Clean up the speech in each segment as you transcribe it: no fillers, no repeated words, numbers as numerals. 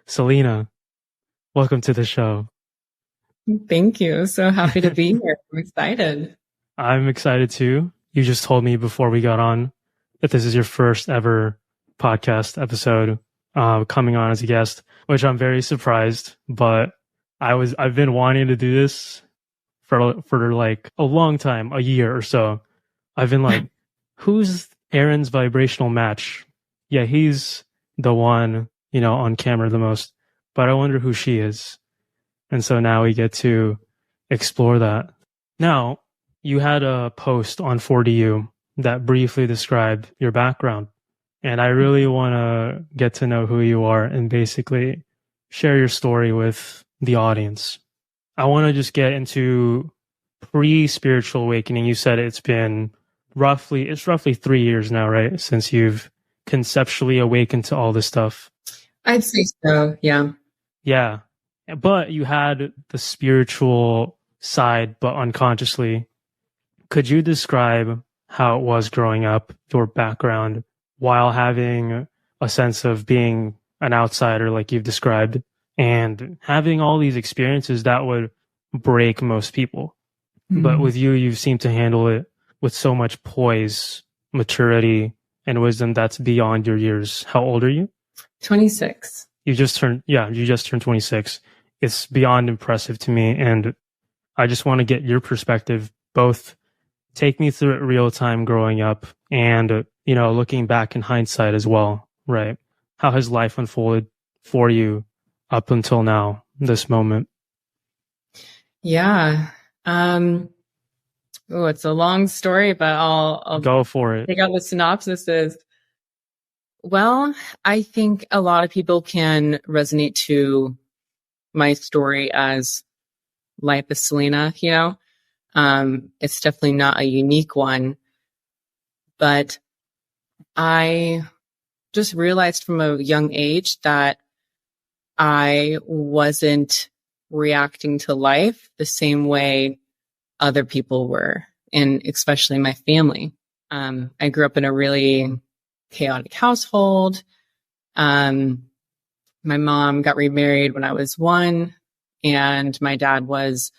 Sylina, welcome to the show. Thank you. So happy to be here. I'm excited. I'm excited too. You just told me before we got on that this is your first ever podcast episode, coming on as a guest, which I'm very surprised, but I've been wanting to do this for like a long time, a year or so. I've been like, who's Aaron's vibrational match? Yeah, he's the one, on camera the most, but I wonder who she is. And so now we get to explore that. Now, you had a post on 4DU that briefly described your background. And I really want to get to know who you are and basically share your story with the audience. I want to just get into pre-spiritual awakening. You said it's roughly 3 years now, right? Since you've conceptually awakened to all this stuff. I'd say so, yeah. Yeah. But you had the spiritual side, but unconsciously. Could you describe how it was growing up, your background, while having a sense of being an outsider, like you've described, and having all these experiences that would break most people? Mm-hmm. But with you, you seem to handle it with so much poise, maturity, and wisdom that's beyond your years. How old are you? 26. You just turned 26. It's beyond impressive to me. And I just want to get your perspective, both take me through it real time growing up and, looking back in hindsight as well, right? How has life unfolded for you up until now, this moment? Yeah. It's a long story, but I'll go for it. Take out the synopsis is, well, I think a lot of people can resonate to my story as life is Sylina, it's definitely not a unique one, but I just realized from a young age that I wasn't reacting to life the same way other people were, and especially my family. I grew up in a really chaotic household. My mom got remarried when I was 1, and my dad was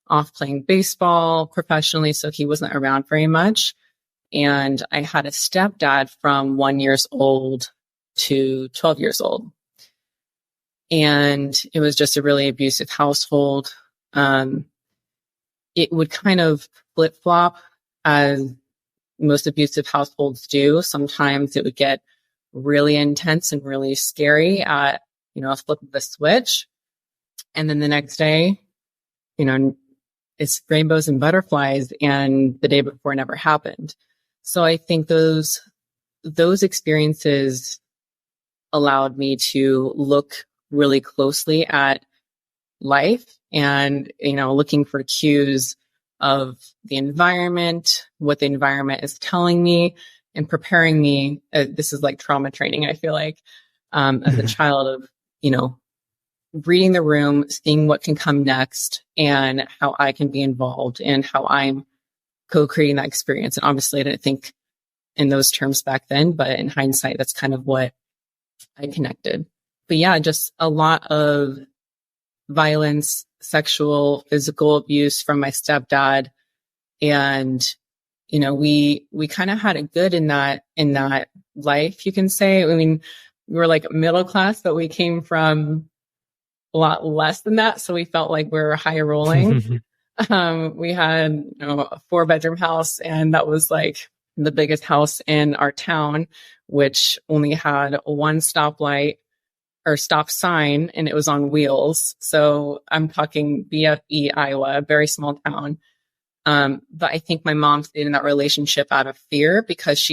off playing baseball professionally, so he wasn't around very much. And I had a stepdad from 1 year old to 12 years old. And it was just a really abusive household. It would kind of flip-flop as most abusive households do. Sometimes it would get really intense and really scary at, a flip of the switch. And then the next day, it's rainbows and butterflies, and the day before never happened. So I think those experiences allowed me to look really closely at life and, looking for cues of the environment, what the environment is telling me, and preparing me. This is like trauma training, I feel like, as a child of, reading the room, seeing what can come next and how I can be involved and how I'm co-creating that experience. And obviously I didn't think in those terms back then, but in hindsight, that's kind of what I connected. But yeah, just a lot of violence, sexual, physical abuse from my stepdad. And, we kind of had it good in that life, you can say. I mean, we were like middle class, but we came from a lot less than that. So we felt like we were high rolling. We had, a 4-bedroom house, and that was like the biggest house in our town, which only had one stoplight or stop sign, and it was on wheels. So I'm talking BFE, Iowa, a very small town. But I think my mom stayed in that relationship out of fear because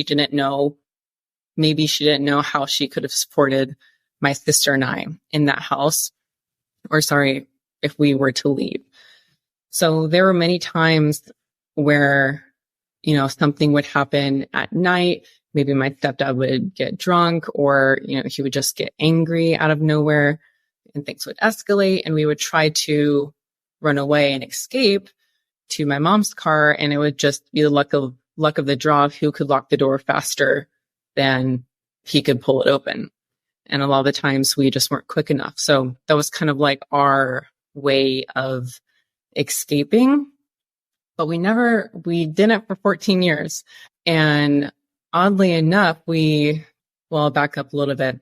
maybe she didn't know how she could have supported my sister and I in that house, if we were to leave. So there were many times where, something would happen at night. Maybe my stepdad would get drunk, or, he would just get angry out of nowhere and things would escalate, and we would try to run away and escape to my mom's car. And it would just be the luck of the draw of who could lock the door faster than he could pull it open. And a lot of the times we just weren't quick enough. So that was kind of like our way of escaping, but we did it for 14 years. And oddly enough, I'll back up a little bit.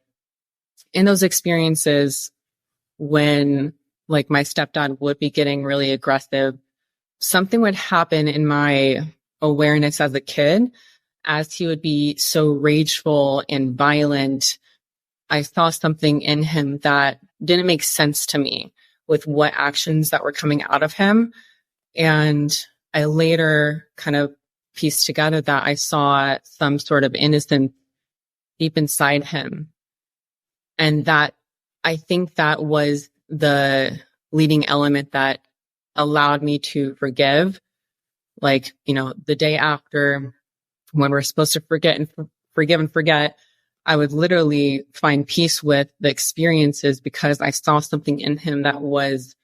In those experiences, when like my stepdad would be getting really aggressive, something would happen in my awareness as a kid as he would be so rageful and violent. I saw something in him that didn't make sense to me with what actions that were coming out of him. And I later kind of pieced together that I saw some sort of innocence deep inside him. And that I think that was the leading element that allowed me to forgive. Like, the day after, when we're supposed to forgive and forget, I would literally find peace with the experiences because I saw something in him that was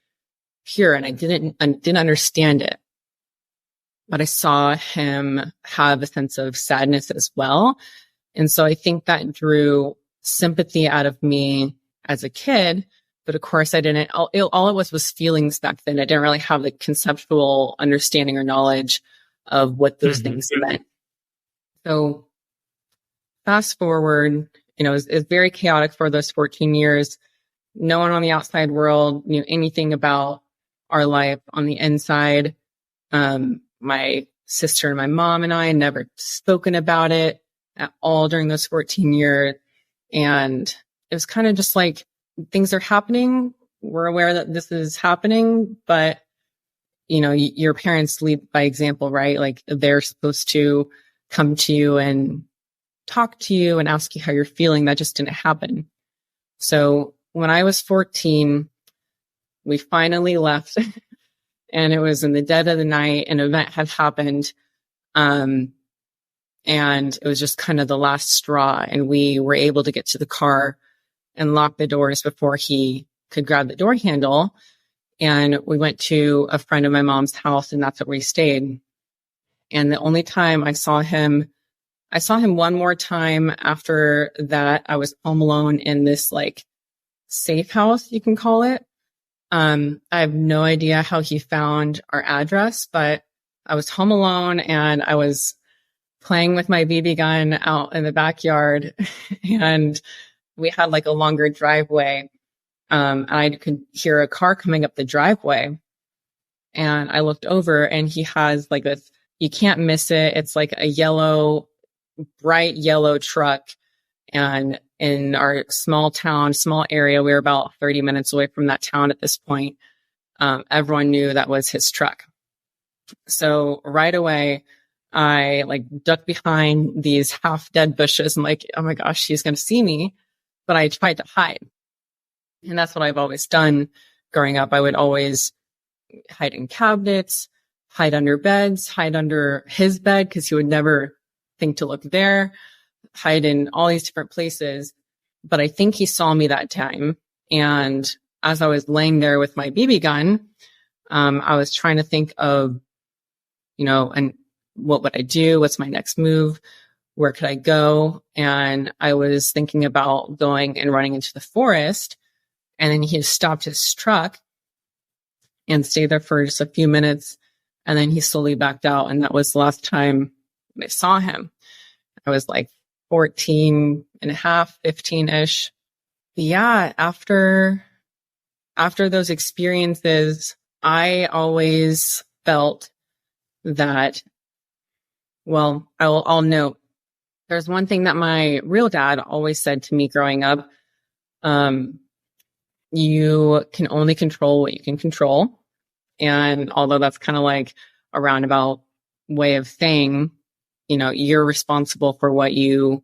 pure, and I didn't understand it. But I saw him have a sense of sadness as well. And so I think that drew sympathy out of me as a kid. But of course, I didn't, all it was feelings back then. I didn't really have the conceptual understanding or knowledge of what those things meant. So fast forward, it was very chaotic for those 14 years. No one on the outside world knew anything about our life on the inside. My sister and my mom and I had never spoken about it at all during those 14 years. And it was kind of just like, things are happening. We're aware that this is happening, but your parents lead by example, right? Like they're supposed to come to you and talk to you and ask you how you're feeling. That just didn't happen. So when I was 14, we finally left and it was in the dead of the night. An event had happened. And it was just kind of the last straw. And we were able to get to the car and lock the doors before he could grab the door handle. And we went to a friend of my mom's house, and that's where we stayed. And the only time I saw him one more time after that. I was home alone in this like safe house, you can call it. I have no idea how he found our address, but I was home alone and I was playing with my BB gun out in the backyard, and we had like a longer driveway. And I could hear a car coming up the driveway, and I looked over and he has like this, you can't miss it. It's like a bright yellow truck. And in our small area, we were about 30 minutes away from that town at this point. Everyone knew that was his truck. So right away, I like ducked behind these half dead bushes and like, oh my gosh, he's going to see me. But I tried to hide. And that's what I've always done growing up. I would always hide in cabinets, hide under beds, hide under his bed because he would never think to look there, hide in all these different places. But I think he saw me that time. And as I was laying there with my BB gun, I was trying to think of, and what would I do? What's my next move? Where could I go? And I was thinking about going and running into the forest. And then he stopped his truck and stayed there for just a few minutes. And then he slowly backed out. And that was the last time I saw him. I was like 14 and a half, 15-ish. But yeah, after those experiences, I always felt that, well, I'll note, there's one thing that my real dad always said to me growing up. You can only control what you can control. And although that's kind of like a roundabout way of saying, you're responsible for what you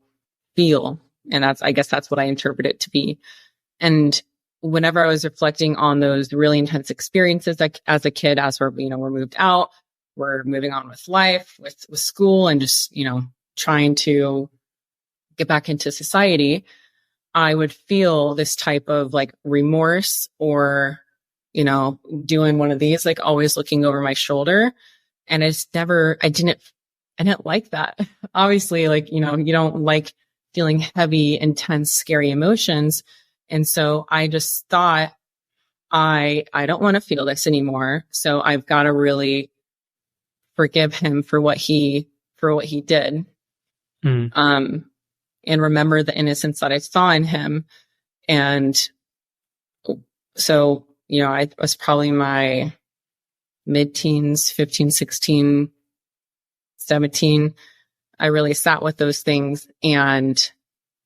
feel. And I guess that's what I interpret it to be. And whenever I was reflecting on those really intense experiences, like as a kid, as we're moved out, we're moving on with life, with school, and just, trying to get back into society, I would feel this type of like remorse or, doing one of these, like always looking over my shoulder. And I didn't like that. Obviously, like, you don't like feeling heavy, intense, scary emotions. And so I just thought, I don't want to feel this anymore. So I've got to really forgive him for what he did. And remember the innocence that I saw in him. And so, I was probably my mid-teens, 15, 16, 17. I really sat with those things. And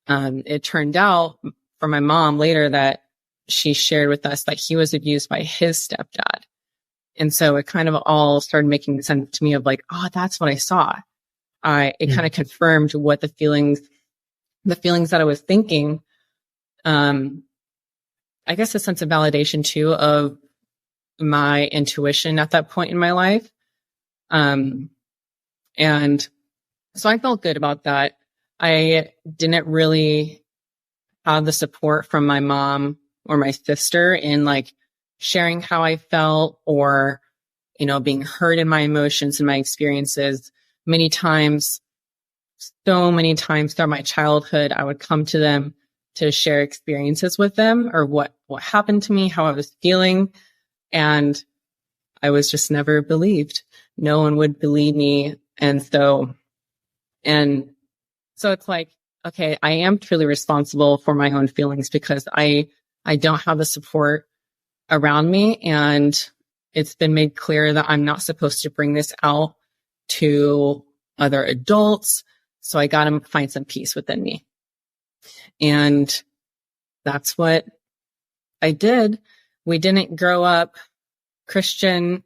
it turned out for my mom later that she shared with us that he was abused by his stepdad. And so it kind of all started making sense to me of like, oh, that's what I saw. It kind of confirmed what the feelings that I was thinking. I guess a sense of validation too of my intuition at that point in my life. And so I felt good about that. I didn't really have the support from my mom or my sister in like sharing how I felt or, being heard in my emotions and my experiences. So many times throughout my childhood, I would come to them to share experiences with them or what happened to me, how I was feeling. And I was just never believed. No one would believe me. And so it's like, okay, I am truly responsible for my own feelings because I don't have the support around me. And it's been made clear that I'm not supposed to bring this out to other adults. So I got to find some peace within me. And that's what I did. We didn't grow up Christian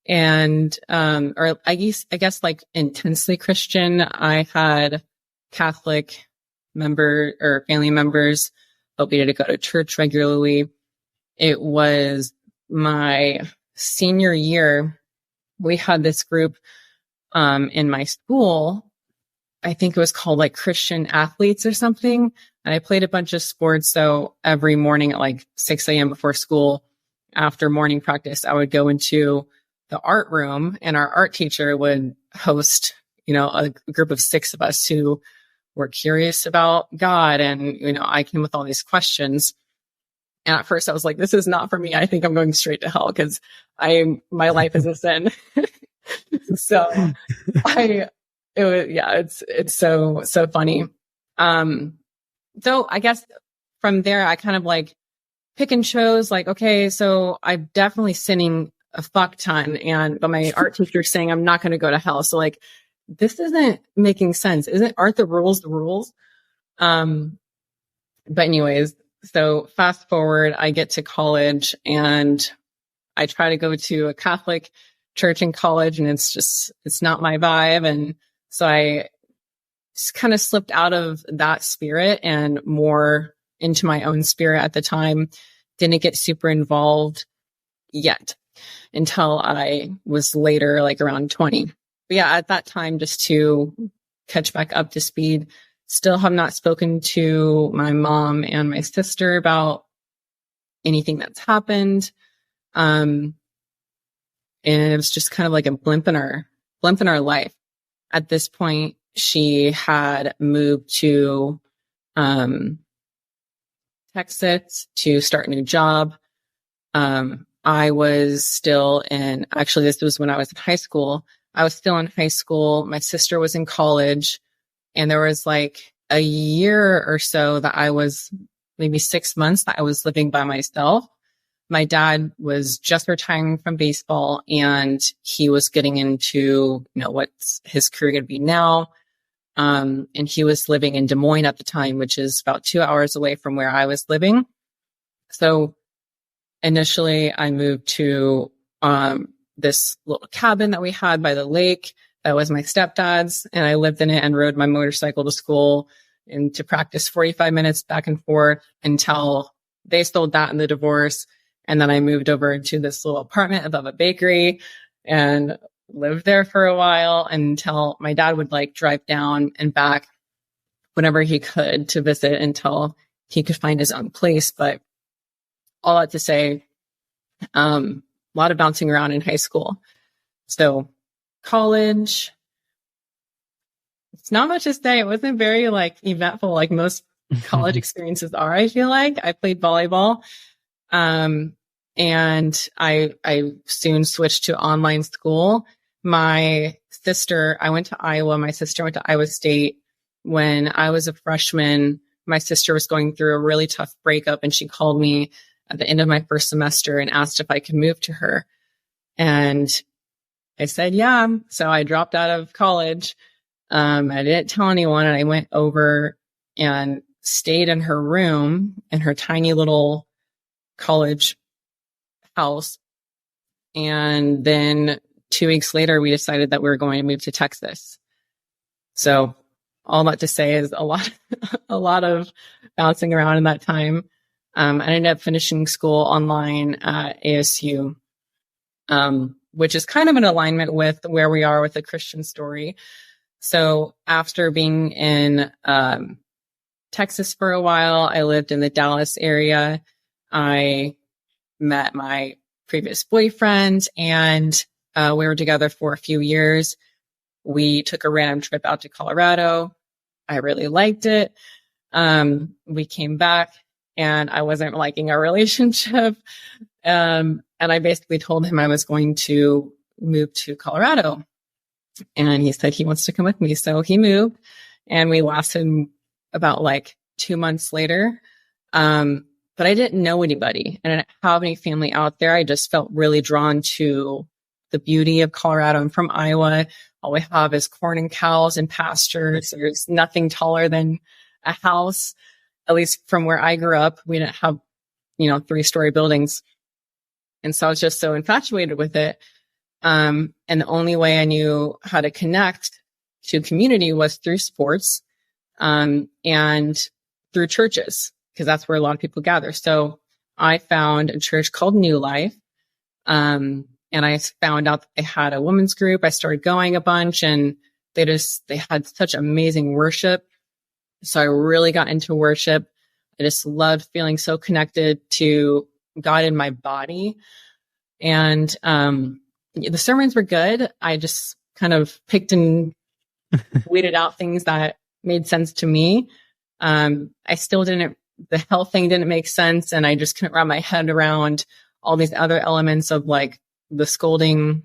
and, or I guess like intensely Christian. I had Catholic family members, but we didn't go to church regularly. It was my senior year. We had this group, in my school. I think it was called like Christian Athletes or something. And I played a bunch of sports. So every morning at like 6 a.m. before school, after morning practice, I would go into the art room and our art teacher would host, a group of 6 of us who were curious about God. And, I came with all these questions. And at first I was like, this is not for me. I think I'm going straight to hell because my life is a sin. So it's so funny. So I guess from there, I kind of like pick and chose like, okay, so I'm definitely sinning a fuck ton. But my art teacher's saying I'm not going to go to hell. So like, this isn't making sense. Aren't the rules the rules? But anyways, so fast forward, I get to college and I try to go to a Catholic church in college and it's not my vibe. And so I just kind of slipped out of that spirit and more into my own spirit at the time. Didn't get super involved yet until I was later, like around 20. But yeah, at that time, just to catch back up to speed, still have not spoken to my mom and my sister about anything that's happened. And it was just kind of like a blimp in our life. At this point, she had moved to Texas to start a new job. I was still actually, this was when I was in high school. I was still in high school. My sister was in college. And there was like a year or so that I was, maybe 6 months that I was living by myself. My dad was just retiring from baseball and he was getting into, what's his career going to be now. And he was living in Des Moines at the time, which is about 2 hours away from where I was living. So initially I moved to, this little cabin that we had by the lake. That was my stepdad's, and I lived in it and rode my motorcycle to school and to practice 45 minutes back and forth until they sold that in the divorce. And then I moved over to this little apartment above a bakery and lived there for a while until my dad would like drive down and back whenever he could to visit until he could find his own place. But all that to say, a lot of bouncing around in high school. So college, It's not much to say. It wasn't very like eventful, like most college experiences are, I feel like. I played volleyball. And I soon switched to online school. I went to Iowa. My sister went to Iowa State. When I was a freshman, my sister was going through a really tough breakup, and she called me at the end of my first semester and asked if I could move to her. And I said, yeah. So I dropped out of college. I didn't tell anyone, and I went over and stayed in her room in her tiny little college house. And then 2 weeks later, we decided that we were going to move to Texas. So all that to say is a lot of bouncing around in that time. I ended up finishing school online at ASU, which is kind of in alignment with where we are with the Christian story. So after being in Texas for a while, I lived in the Dallas area. I met my previous boyfriend, and we were together for a few years. We took a random trip out to Colorado. I really liked it. We came back, and I wasn't liking our relationship. And I basically told him I was going to move to Colorado. And he said he wants to come with me. So he moved, and we lasted about like 2 months later. But I didn't know anybody, and I didn't have any family out there. I just felt really drawn to the beauty of Colorado. I'm from Iowa. All we have is corn and cows and pastures. There's nothing taller than a house. At least from where I grew up, we didn't have, 3-story buildings. And so I was just so infatuated with it. And the only way I knew how to connect to community was through sports, and through churches, because that's where a lot of people gather. So I found a church called New Life. And I found out that they had a women's group. I started going a bunch, and they had such amazing worship. So I really got into worship. I just loved feeling so connected to God in my body. And, the sermons were good. I just kind of picked and weeded out things that made sense to me. The health thing didn't make sense. And I just couldn't wrap my head around all these other elements of like the scolding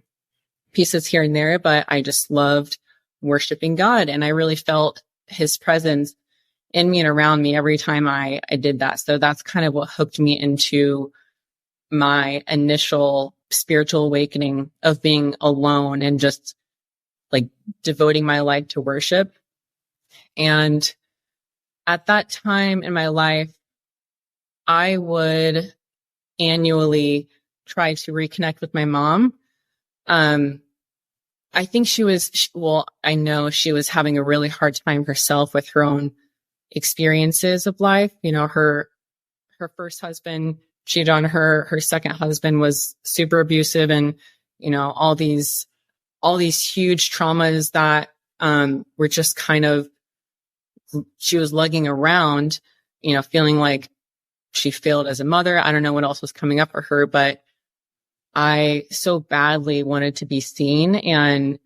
pieces here and there. But I just loved worshiping God. And I really felt his presence in me and around me every time I did that. So that's kind of what hooked me into my initial spiritual awakening of being alone and just like devoting my life to worship. And at that time in my life, I would annually try to reconnect with my mom. I think I know she was having a really hard time herself with her own experiences of life. Her first husband cheated on her. Her second husband was super abusive, and, all these huge traumas that, were just kind of, she was lugging around, feeling like she failed as a mother. I don't know what else was coming up for her, but I so badly wanted to be seen and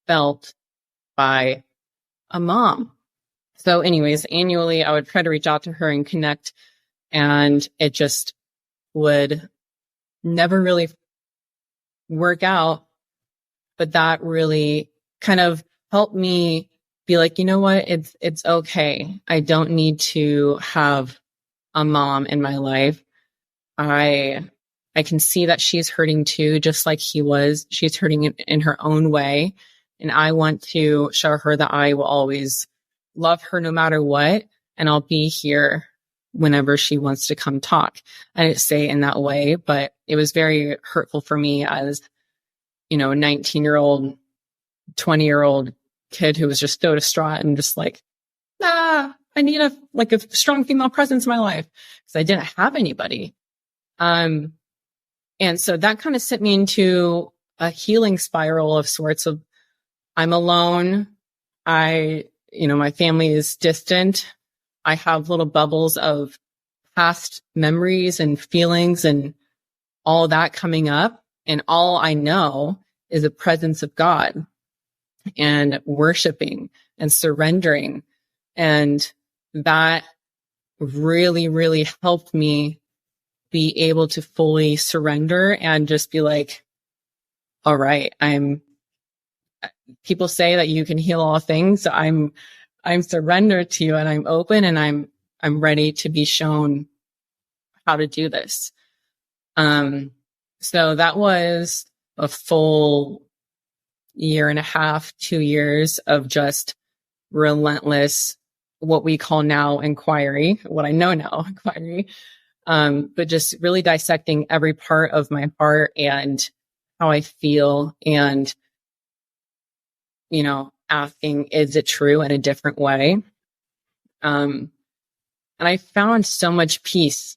felt by a mom. So anyways, annually, I would try to reach out to her and connect, and it just would never really work out. But that really kind of helped me be like, you know what? It's okay. I don't need to have a mom in my life. I can see that she's hurting too, just like he was. She's hurting in her own way. And I want to show her that I will always love her no matter what. And I'll be here whenever she wants to come talk. I didn't say it in that way, but it was very hurtful for me as, a 19-year-old, 20-year-old kid who was just so distraught and just like, I need a strong female presence in my life, because I didn't have anybody. And so that kind of sent me into a healing spiral of sorts of, I'm alone. My family is distant. I have little bubbles of past memories and feelings and all that coming up. And all I know is the presence of God and worshiping and surrendering. And that really, really helped me be able to fully surrender and just be like, all right, people say that you can heal all things. So I'm surrendered to you, and I'm open, and I'm ready to be shown how to do this. So that was a full year and a half, 2 years of just relentless, what we call now inquiry, what I know now inquiry. But just really dissecting every part of my heart and how I feel, and, asking, is it true, in a different way? And I found so much peace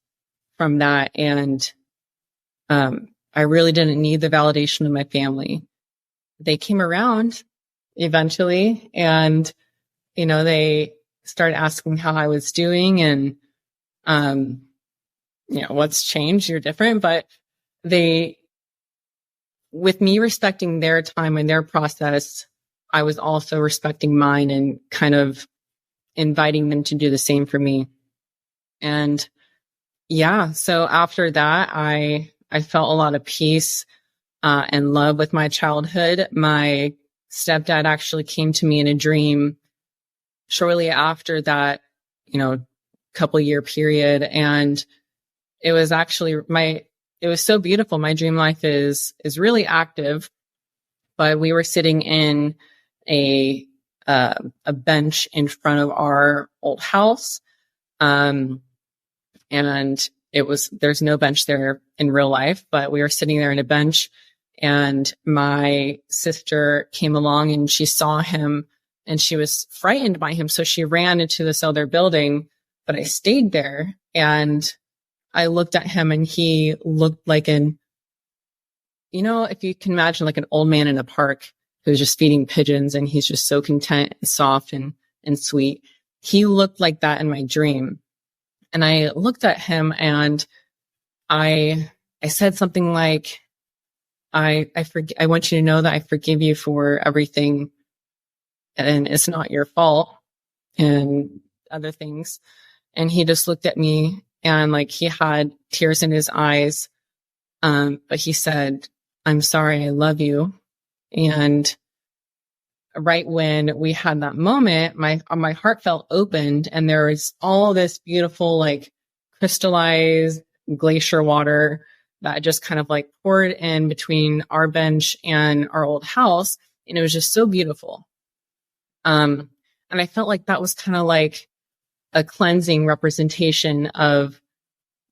from that. And, I really didn't need the validation of my family. They came around eventually, and, they started asking how I was doing, and, what's changed? You're different. But with me respecting their time and their process, I was also respecting mine and kind of inviting them to do the same for me. And so after that, I felt a lot of peace and love with my childhood. My stepdad actually came to me in a dream shortly after that, couple year period. And it was actually it was so beautiful. My dream life is really active, but we were sitting in a bench in front of our old house. And there's no bench there in real life, but we were sitting there in a bench, and my sister came along and she saw him, and she was frightened by him. So she ran into this other building, but I stayed there, and I looked at him, and he looked like if you can imagine, like an old man in a park who's just feeding pigeons, and he's just so content and soft and sweet. He looked like that in my dream. And I looked at him, and I said something like, I want you to know that I forgive you for everything, and it's not your fault, and other things. And he just looked at me, and like he had tears in his eyes. But he said, I'm sorry, I love you. And right when we had that moment, my heart felt opened, and there was all this beautiful, like crystallized glacier water that just kind of like poured in between our bench and our old house. And it was just so beautiful. And I felt like that was kind of like a cleansing representation of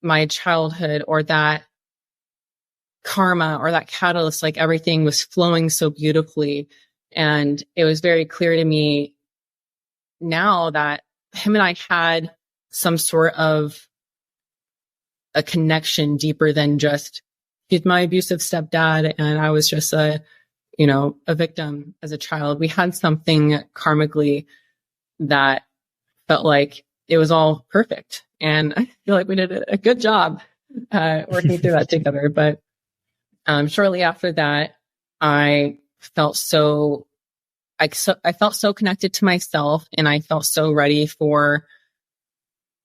my childhood, or that karma, or that catalyst. Like everything was flowing so beautifully. And it was very clear to me now that him and I had some sort of a connection deeper than just, he's my abusive stepdad and I was just a victim as a child. We had something karmically that felt like it was all perfect. And I feel like we did a good job working through that together. But shortly after that, I felt so connected to myself, and I felt so ready for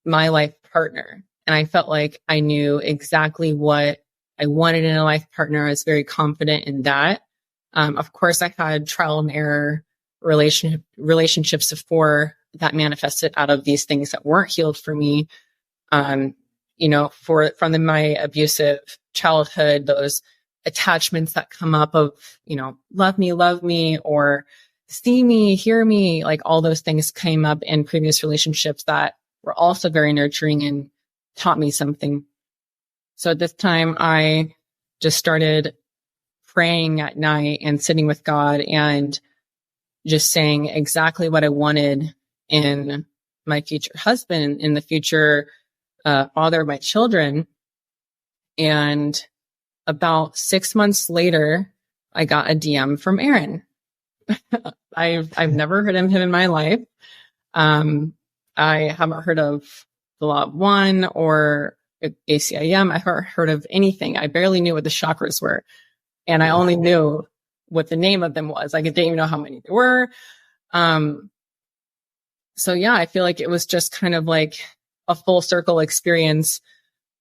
my life partner. And I felt like I knew exactly what I wanted in a life partner. I was very confident in that. Of course, I had trial and error relationships before that manifested out of these things that weren't healed for me. From my abusive childhood, those attachments that come up of, love me, or see me, hear me, like all those things came up in previous relationships that were also very nurturing and taught me something. So at this time, I just started praying at night and sitting with God and just saying exactly what I wanted in my future husband, in the future father of my children. And about 6 months later, I got a DM from Aaron. I've never heard of him in my life. I haven't heard of the Law of One or ACIM. I haven't heard of anything. I barely knew what the chakras were. And I only knew what the name of them was. I didn't even know how many there were. So yeah, I feel like it was just kind of like a full circle experience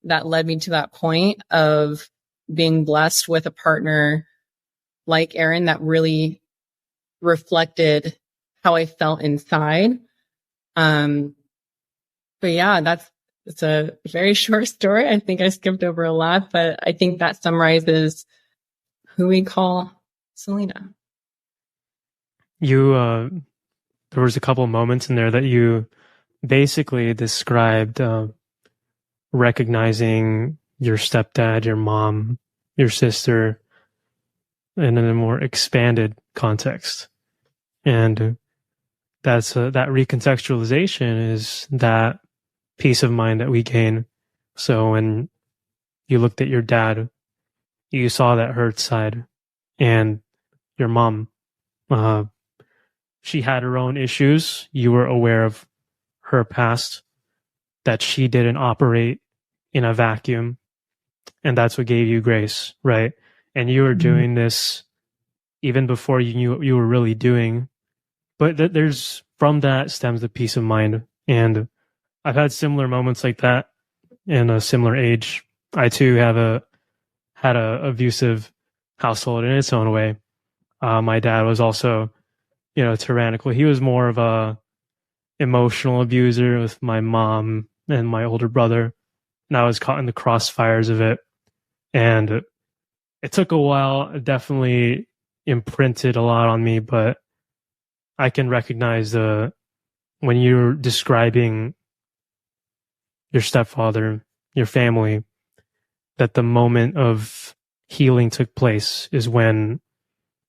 that led me to that point of being blessed with a partner like Aaron that really reflected how I felt inside. But yeah, it's a very short story. I think I skipped over a lot, but I think that summarizes who we call Sylina. There was a couple moments in there that you basically described recognizing your stepdad, your mom, your sister in a more expanded context. And that's that recontextualization is that peace of mind that we gain. So when you looked at your dad, you saw that hurt side, and your mom, she had her own issues. You were aware of her past, that she didn't operate in a vacuum. And that's what gave you grace, right? And you were doing this even before you knew what you were really doing. But there's, from that stems the peace of mind. And I've had similar moments like that in a similar age. I too had a abusive household in its own way. My dad was also, tyrannical. He was more of a emotional abuser with my mom and my older brother, and I was caught in the crossfires of it. And it took a while. It definitely imprinted a lot on me, but I can recognize when you're describing your stepfather, your family, that the moment of healing took place is when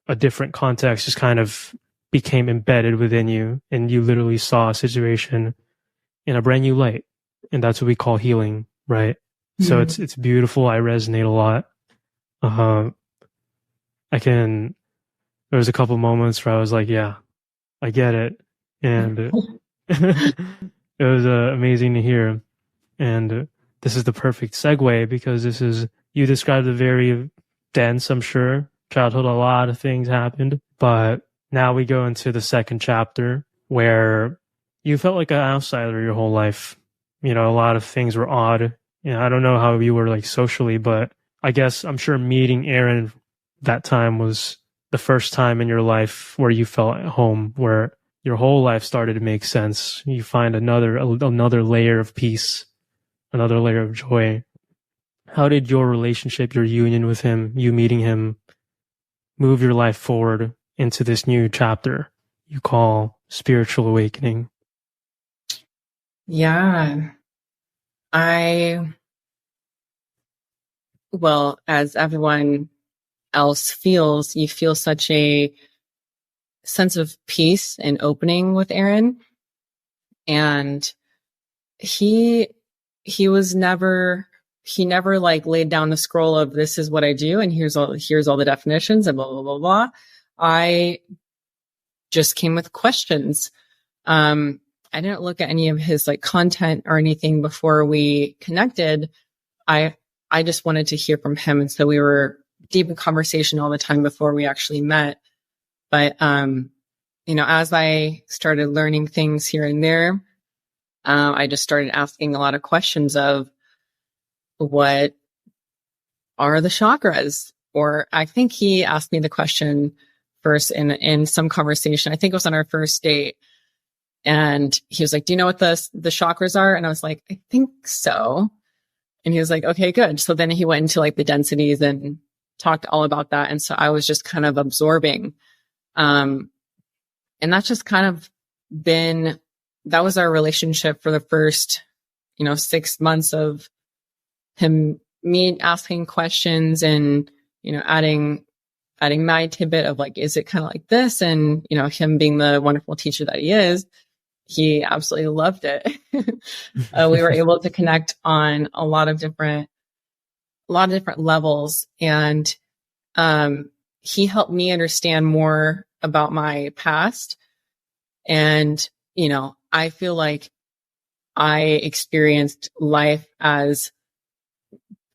a different context just kind of became embedded within you, and you literally saw a situation in a brand new light. And that's what we call healing, right? Mm-hmm. So it's beautiful. I resonate a lot. There was a couple moments where I was like, yeah, I get it. And it was amazing to hear. And this is the perfect segue, because you described a very dense, I'm sure, childhood. A lot of things happened, but now we go into the second chapter where you felt like an outsider your whole life. A lot of things were odd. I don't know how you were like socially, but I guess I'm sure meeting Aaron that time was the first time in your life where you felt at home, where your whole life started to make sense. You find another layer of peace, another layer of joy. How did your relationship, your union with him, you meeting him, move your life forward into this new chapter you call spiritual awakening? Yeah. Well, as everyone else feels, you feel such a sense of peace and opening with Aaron. And he never like laid down the scroll of this is what I do and here's all the definitions and blah, blah, blah, blah. I just came with questions. I didn't look at any of his like content or anything before we connected. I just wanted to hear from him. And so we were deep in conversation all the time before we actually met. But, as I started learning things here and there, I just started asking a lot of questions of what are the chakras? Or I think he asked me the question first in some conversation. I think it was on our first date. And he was like, do you know what the chakras are? And I was like, I think so. And he was like, okay, good. So then he went into like the densities and talked all about that. And so I was just kind of absorbing. And that's just kind of that was our relationship for the first, 6 months of me asking questions and, adding my tidbit of like, is it kind of like this? And, him being the wonderful teacher that he is, he absolutely loved it. We were able to connect on a lot of different levels. And, he helped me understand more about my past. And, I feel like I experienced life as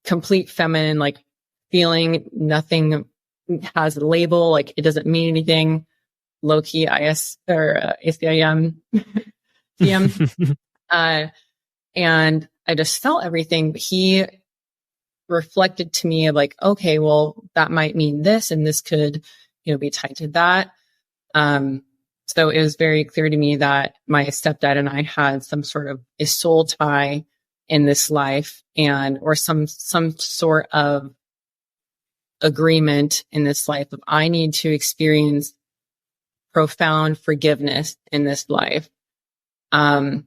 complete feminine, like feeling nothing has a label, like it doesn't mean anything, low key ACIM. p.m. And I just felt everything. But he reflected to me of like, okay, well, that might mean this, and this could, be tied to that. So it was very clear to me that my stepdad and I had some sort of a soul tie in this life, or some sort of agreement in this life of I need to experience profound forgiveness in this life. At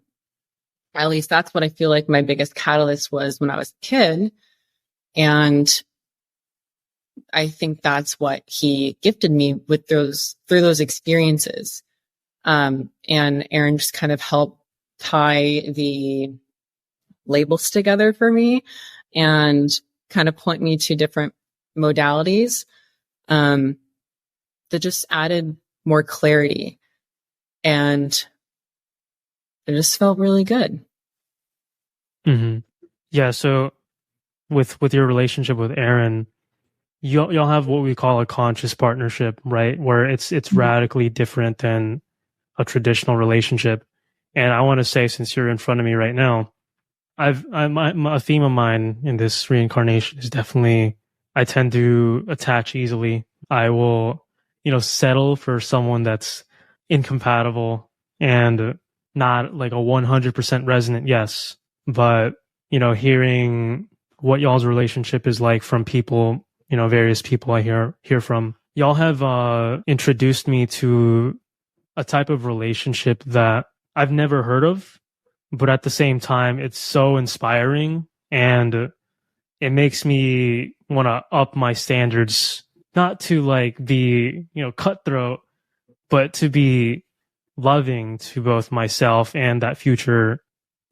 least that's what I feel like my biggest catalyst was when I was a kid. And I think that's what he gifted me with through those experiences. And Aaron just kind of helped tie the labels together for me and kind of point me to different modalities, that just added more clarity, and it just felt really good. Mm-hmm. Yeah. So with your relationship with Aaron, you'll have what we call a conscious partnership, right? Where it's radically different than a traditional relationship. And I want to say, since you're in front of me right now, a theme of mine in this reincarnation is definitely, I tend to attach easily. I will, settle for someone that's incompatible and not like a 100% resonant yes, but, hearing what y'all's relationship is like from people, various people I hear from. Y'all have introduced me to a type of relationship that I've never heard of, but at the same time, it's so inspiring, and it makes me want to up my standards, not to like be, cutthroat, but to be loving to both myself and that future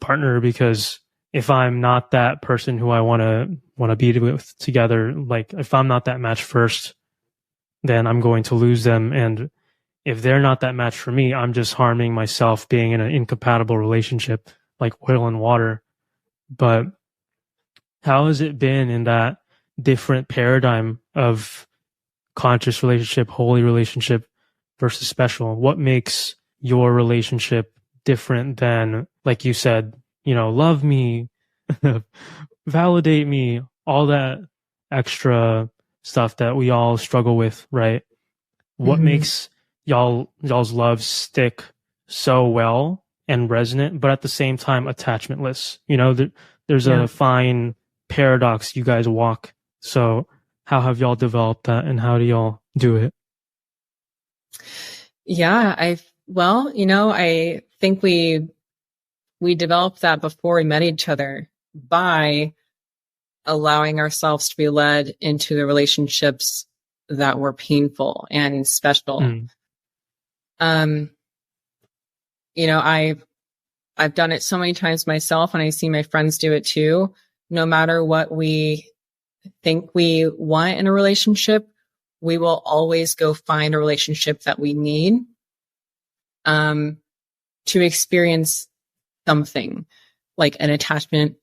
partner. Because if I'm not that person who I want to be with together, like if I'm not that match first, then I'm going to lose them. And if they're not that match for me, I'm just harming myself being in an incompatible relationship, like oil and water. But how has it been in that different paradigm of conscious relationship, holy relationship versus special? What makes your relationship different than, like you said, love me, validate me, all that extra stuff that we all struggle with, right? What makes y'all's love stick so well and resonant, but at the same time attachmentless? There's a fine paradox you guys walk. So how have y'all developed that, and how do y'all do it? Yeah, I think we developed that before we met each other by allowing ourselves to be led into the relationships that were painful and special. I've done it so many times myself, and I see my friends do it too. No matter what we think we want in a relationship, we will always go find a relationship that we need, to experience something like an attachment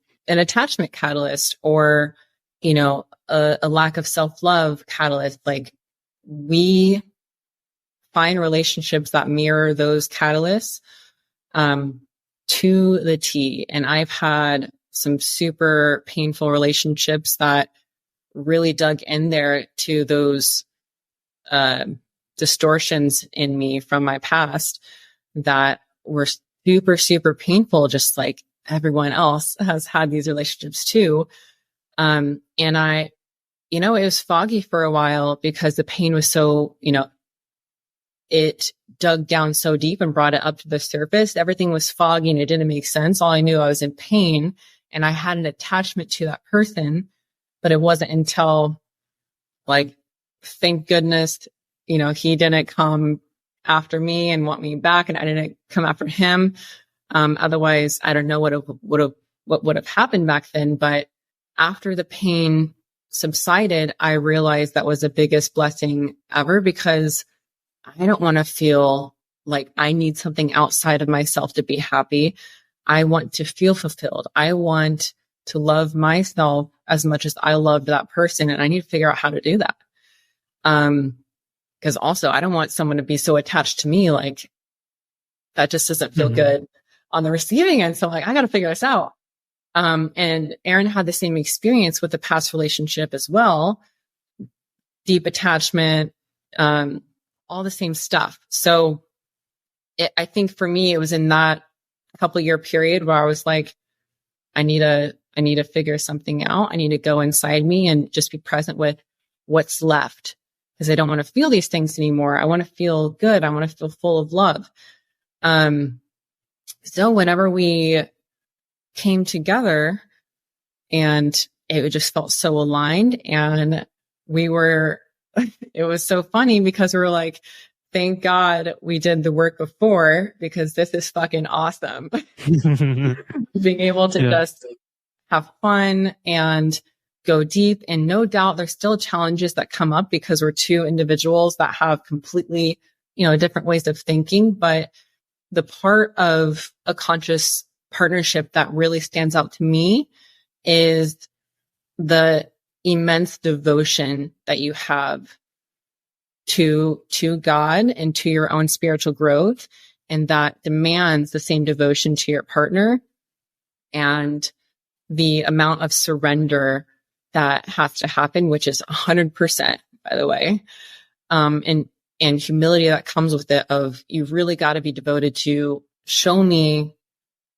catalyst, or, a lack of self-love catalyst. Like, we find relationships that mirror those catalysts, to the T. And I've had some super painful relationships that really dug in there to those distortions in me from my past that were super, super painful, just like everyone else has had these relationships too. And it was foggy for a while because the pain was so, it dug down so deep and brought it up to the surface. Everything was foggy and it didn't make sense. All I knew, I was in pain and I had an attachment to that person, but it wasn't until, like, thank goodness, he didn't come after me and want me back, and I didn't come after him. Otherwise, I don't know what would have happened back then. But after the pain subsided, I realized that was the biggest blessing ever, because I don't want to feel like I need something outside of myself to be happy. I want to feel fulfilled. I want to love myself as much as I loved that person. And I need to figure out how to do that. Because also I don't want someone to be so attached to me. Like, that just doesn't feel good. on the receiving end. So I'm like, I got to figure this out. And Aaron had the same experience with the past relationship as well. Deep attachment, all the same stuff. So I think for me, it was in that couple year period where I was like, I need to figure something out. I need to go inside me and just be present with what's left, because I don't want to feel these things anymore. I want to feel good. I want to feel full of love. So whenever we came together, and it just felt so aligned, and it was so funny because we were like, thank God we did the work before, because this is fucking awesome. Being able to just have fun and go deep. And no doubt there's still challenges that come up because we're two individuals that have completely, different ways of thinking. But the part of a conscious partnership that really stands out to me is the immense devotion that you have to God and to your own spiritual growth. And that demands the same devotion to your partner, and the amount of surrender that has to happen, which is 100%, by the way. And humility that comes with it, of you've really got to be devoted to show me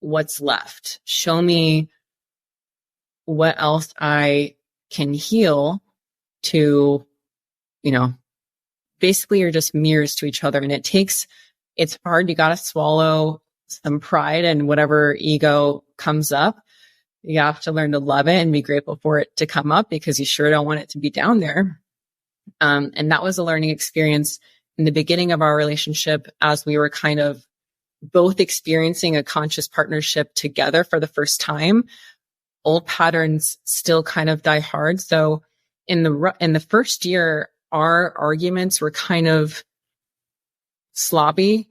what's left. Show me what else I can heal to, basically you're just mirrors to each other. And it's hard. You got to swallow some pride and whatever ego comes up. You have to learn to love it and be grateful for it to come up, because you sure don't want it to be down there. And that was a learning experience in the beginning of our relationship, as we were kind of both experiencing a conscious partnership together for the first time. Old patterns still kind of die hard. So in the first year, our arguments were kind of sloppy,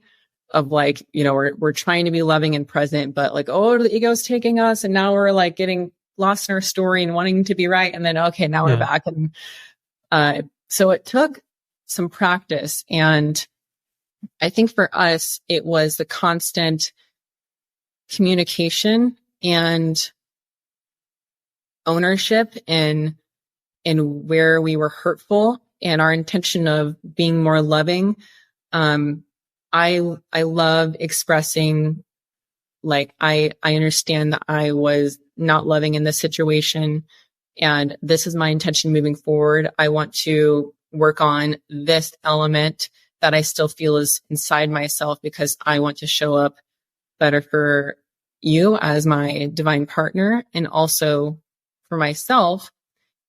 of like, we're trying to be loving and present, but like, oh, the ego's taking us. And now we're like getting lost in our story and wanting to be right. And then, okay, now we're back. And, so it took some practice. And I think for us, it was the constant communication and ownership in where we were hurtful, and our intention of being more loving. I love expressing, like, I understand that I was not loving in this situation, and this is my intention moving forward. I want to work on this element that I still feel is inside myself, because I want to show up better for you as my divine partner, and also for myself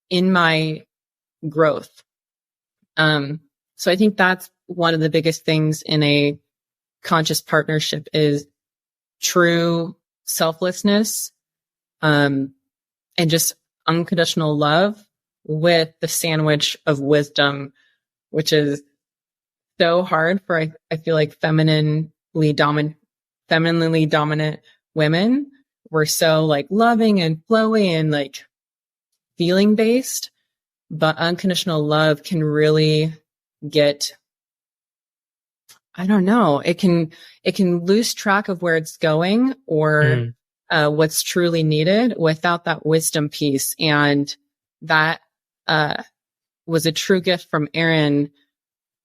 in my growth. So I think that's one of the biggest things in a conscious partnership, is true selflessness, and just unconditional love with the sandwich of wisdom, which is so hard for, I feel like, femininely dominant women. We're so like loving and flowy and like feeling based, but unconditional love can really get, I don't know, it can lose track of where it's going, or what's truly needed without that wisdom piece. And that was a true gift from Aaron,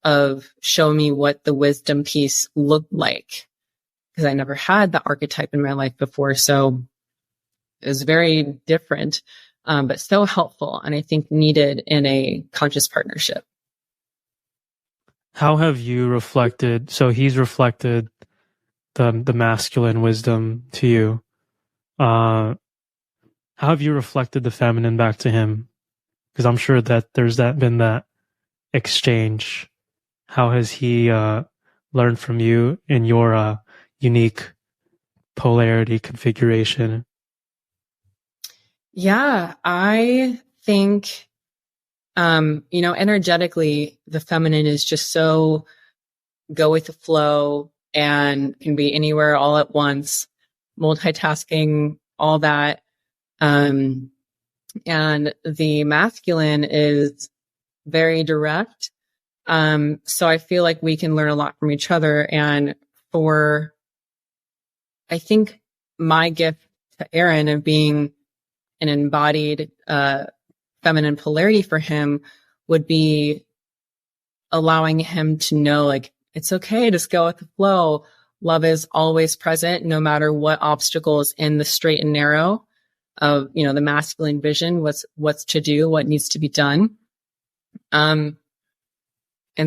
of show me what the wisdom piece looked like, because I never had the archetype in my life before. So it was very different, but so helpful, and I think needed in a conscious partnership. How have you reflected? So he's reflected the masculine wisdom to you. How have you reflected the feminine back to him? Because I'm sure that there's been that exchange. How has he learned from you in your unique polarity configuration? Yeah, I think, energetically, the feminine is just so go with the flow and can be anywhere all at once, multitasking, all that. And the masculine is very direct. So I feel like we can learn a lot from each other. And for I think my gift to Aaron of being an embodied feminine polarity for him would be allowing him to know, like, it's okay, just go with the flow. Love is always present, no matter what obstacles in the straight and narrow of, you know, the masculine vision, what's to do, what needs to be done. And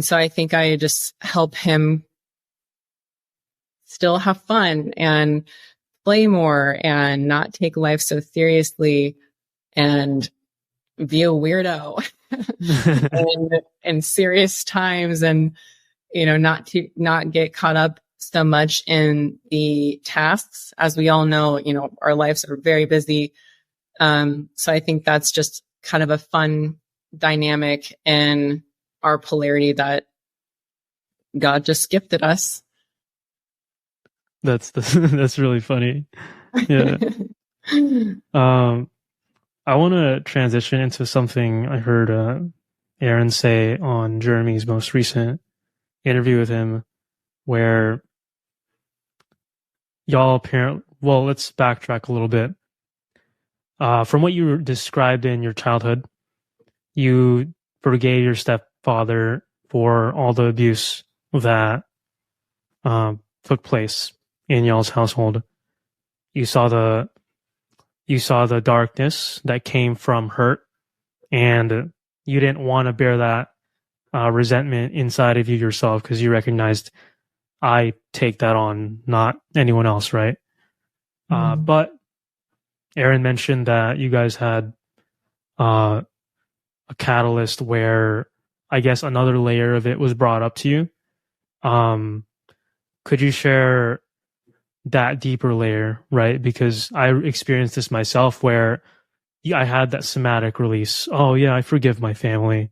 so I think I just help him still have fun and play more and not take life so seriously and be a weirdo in serious times, and, you know, not get caught up so much in the tasks. As we all know, you know, our lives are very busy. So I think that's just kind of a fun dynamic in our polarity that God just gifted us. That's really funny. Yeah. I want to transition into something I heard Aaron say on Jeremy's most recent interview with him, where y'all well, let's backtrack a little bit. From what you described in your childhood, you forgave your stepfather for all the abuse that took place in y'all's household. You saw the darkness that came from hurt, and you didn't want to bear that resentment inside of you yourself, because you recognized, I take that on, not anyone else, right? But Aaron mentioned that you guys had a catalyst where, I guess, another layer of it was brought up to you. Could you share that deeper layer, right? Because I experienced this myself, where I had that somatic release. Oh yeah, I forgive my family.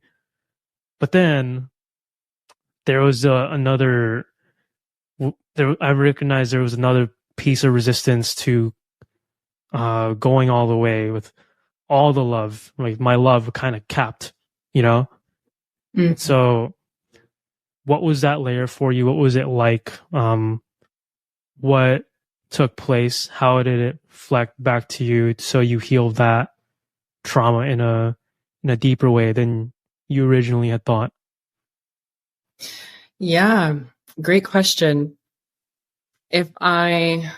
But then there was I recognized there was another piece of resistance to going all the way with all the love. Like, my love kind of capped, you know? Mm-hmm. So what was that layer for you? What was it like? What took place? How did it reflect back to you so you healed that trauma in a deeper way than you originally had thought? Yeah, great question. If I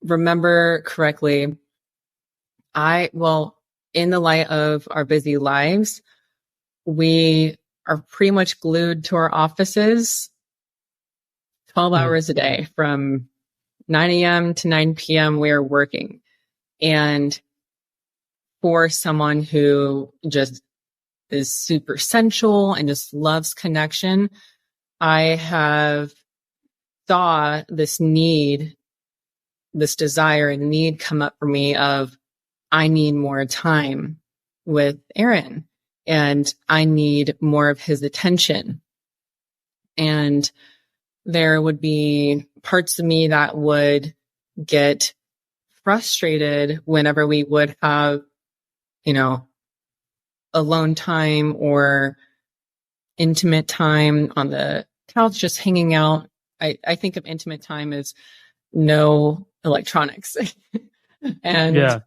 remember correctly, in the light of our busy lives, we are pretty much glued to our offices 12 hours a day. From 9 a.m. to 9 p.m. we are working. And for someone who just is super sensual and just loves connection, I have saw this desire and need come up for me of, I need more time with Aaron, and I need more of his attention. And there would be parts of me that would get frustrated whenever we would have, you know, alone time or intimate time on the couch, just hanging out. I think of intimate time as no electronics. And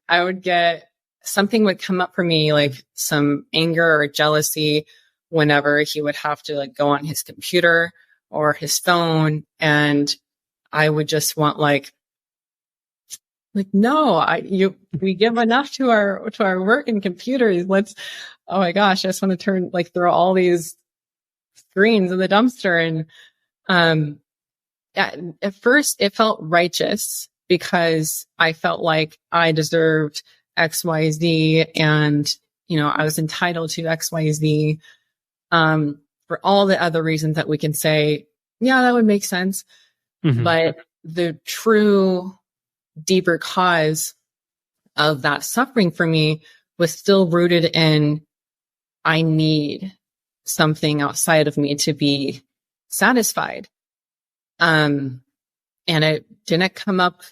I would get, something would come up for me, like some anger or jealousy, whenever he would have to, like, go on his computer or his phone. And I would just want, like, no, we give enough to our work and computers. Oh my gosh, I just want to throw all these screens in the dumpster. And, at first it felt righteous, because I felt like I deserved XYZ, and, you know, I was entitled to XYZ, for all the other reasons that we can say, yeah, that would make sense. Mm-hmm. But the true deeper cause of that suffering for me was still rooted in, I need something outside of me to be satisfied. And it didn't come up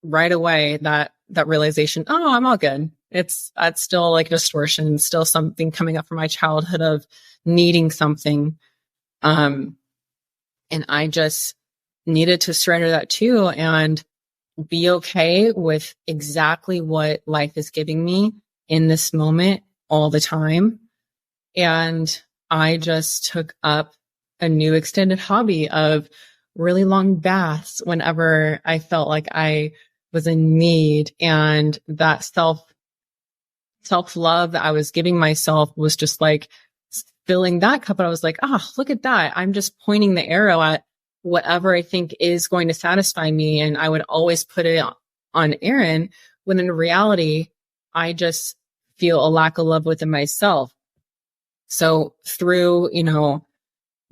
right away, that realization, oh, I'm all good. That's still like distortion, still something coming up from my childhood of needing something. And I just needed to surrender that too and be okay with exactly what life is giving me in this moment all the time. And I just took up a new extended hobby of really long baths whenever I felt like I was in need. And that self-love that I was giving myself was just like filling that cup. And I was like, look at that. I'm just pointing the arrow at whatever I think is going to satisfy me. And I would always put it on Aaron, when in reality, I just feel a lack of love within myself. So through,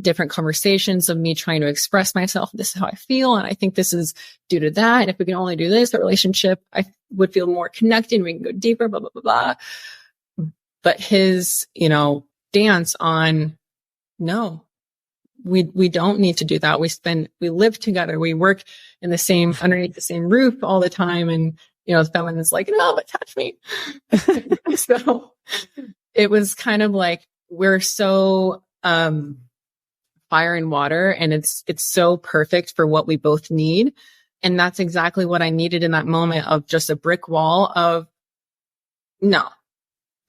different conversations of me trying to express myself, this is how I feel. And I think this is due to that. And if we can only do this, the relationship, I would feel more connected. We can go deeper, blah, blah, blah, blah. But his, dance on, no, we don't need to do that. We live together. We work underneath the same roof all the time. And, the feminist's like, no, but touch me. So it was kind of like, we're so, fire and water, and it's so perfect for what we both need. And that's exactly what I needed in that moment of just a brick wall of, no,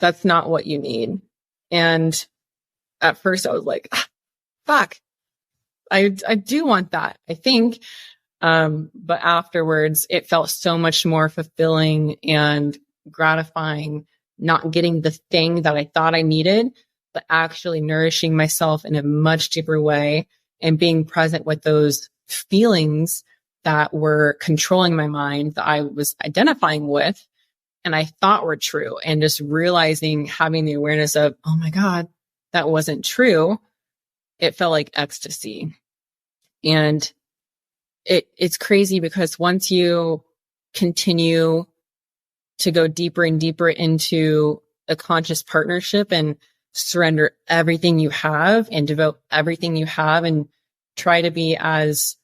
that's not what you need. And at first I was like, fuck, I do want that, I think. But afterwards it felt so much more fulfilling and gratifying, not getting the thing that I thought I needed, but actually nourishing myself in a much deeper way and being present with those feelings that were controlling my mind, that I was identifying with and I thought were true, and just realizing, having the awareness of, oh my God, that wasn't true. It felt like ecstasy. And it's crazy because once you continue to go deeper and deeper into a conscious partnership and surrender everything you have and devote everything you have and try to be as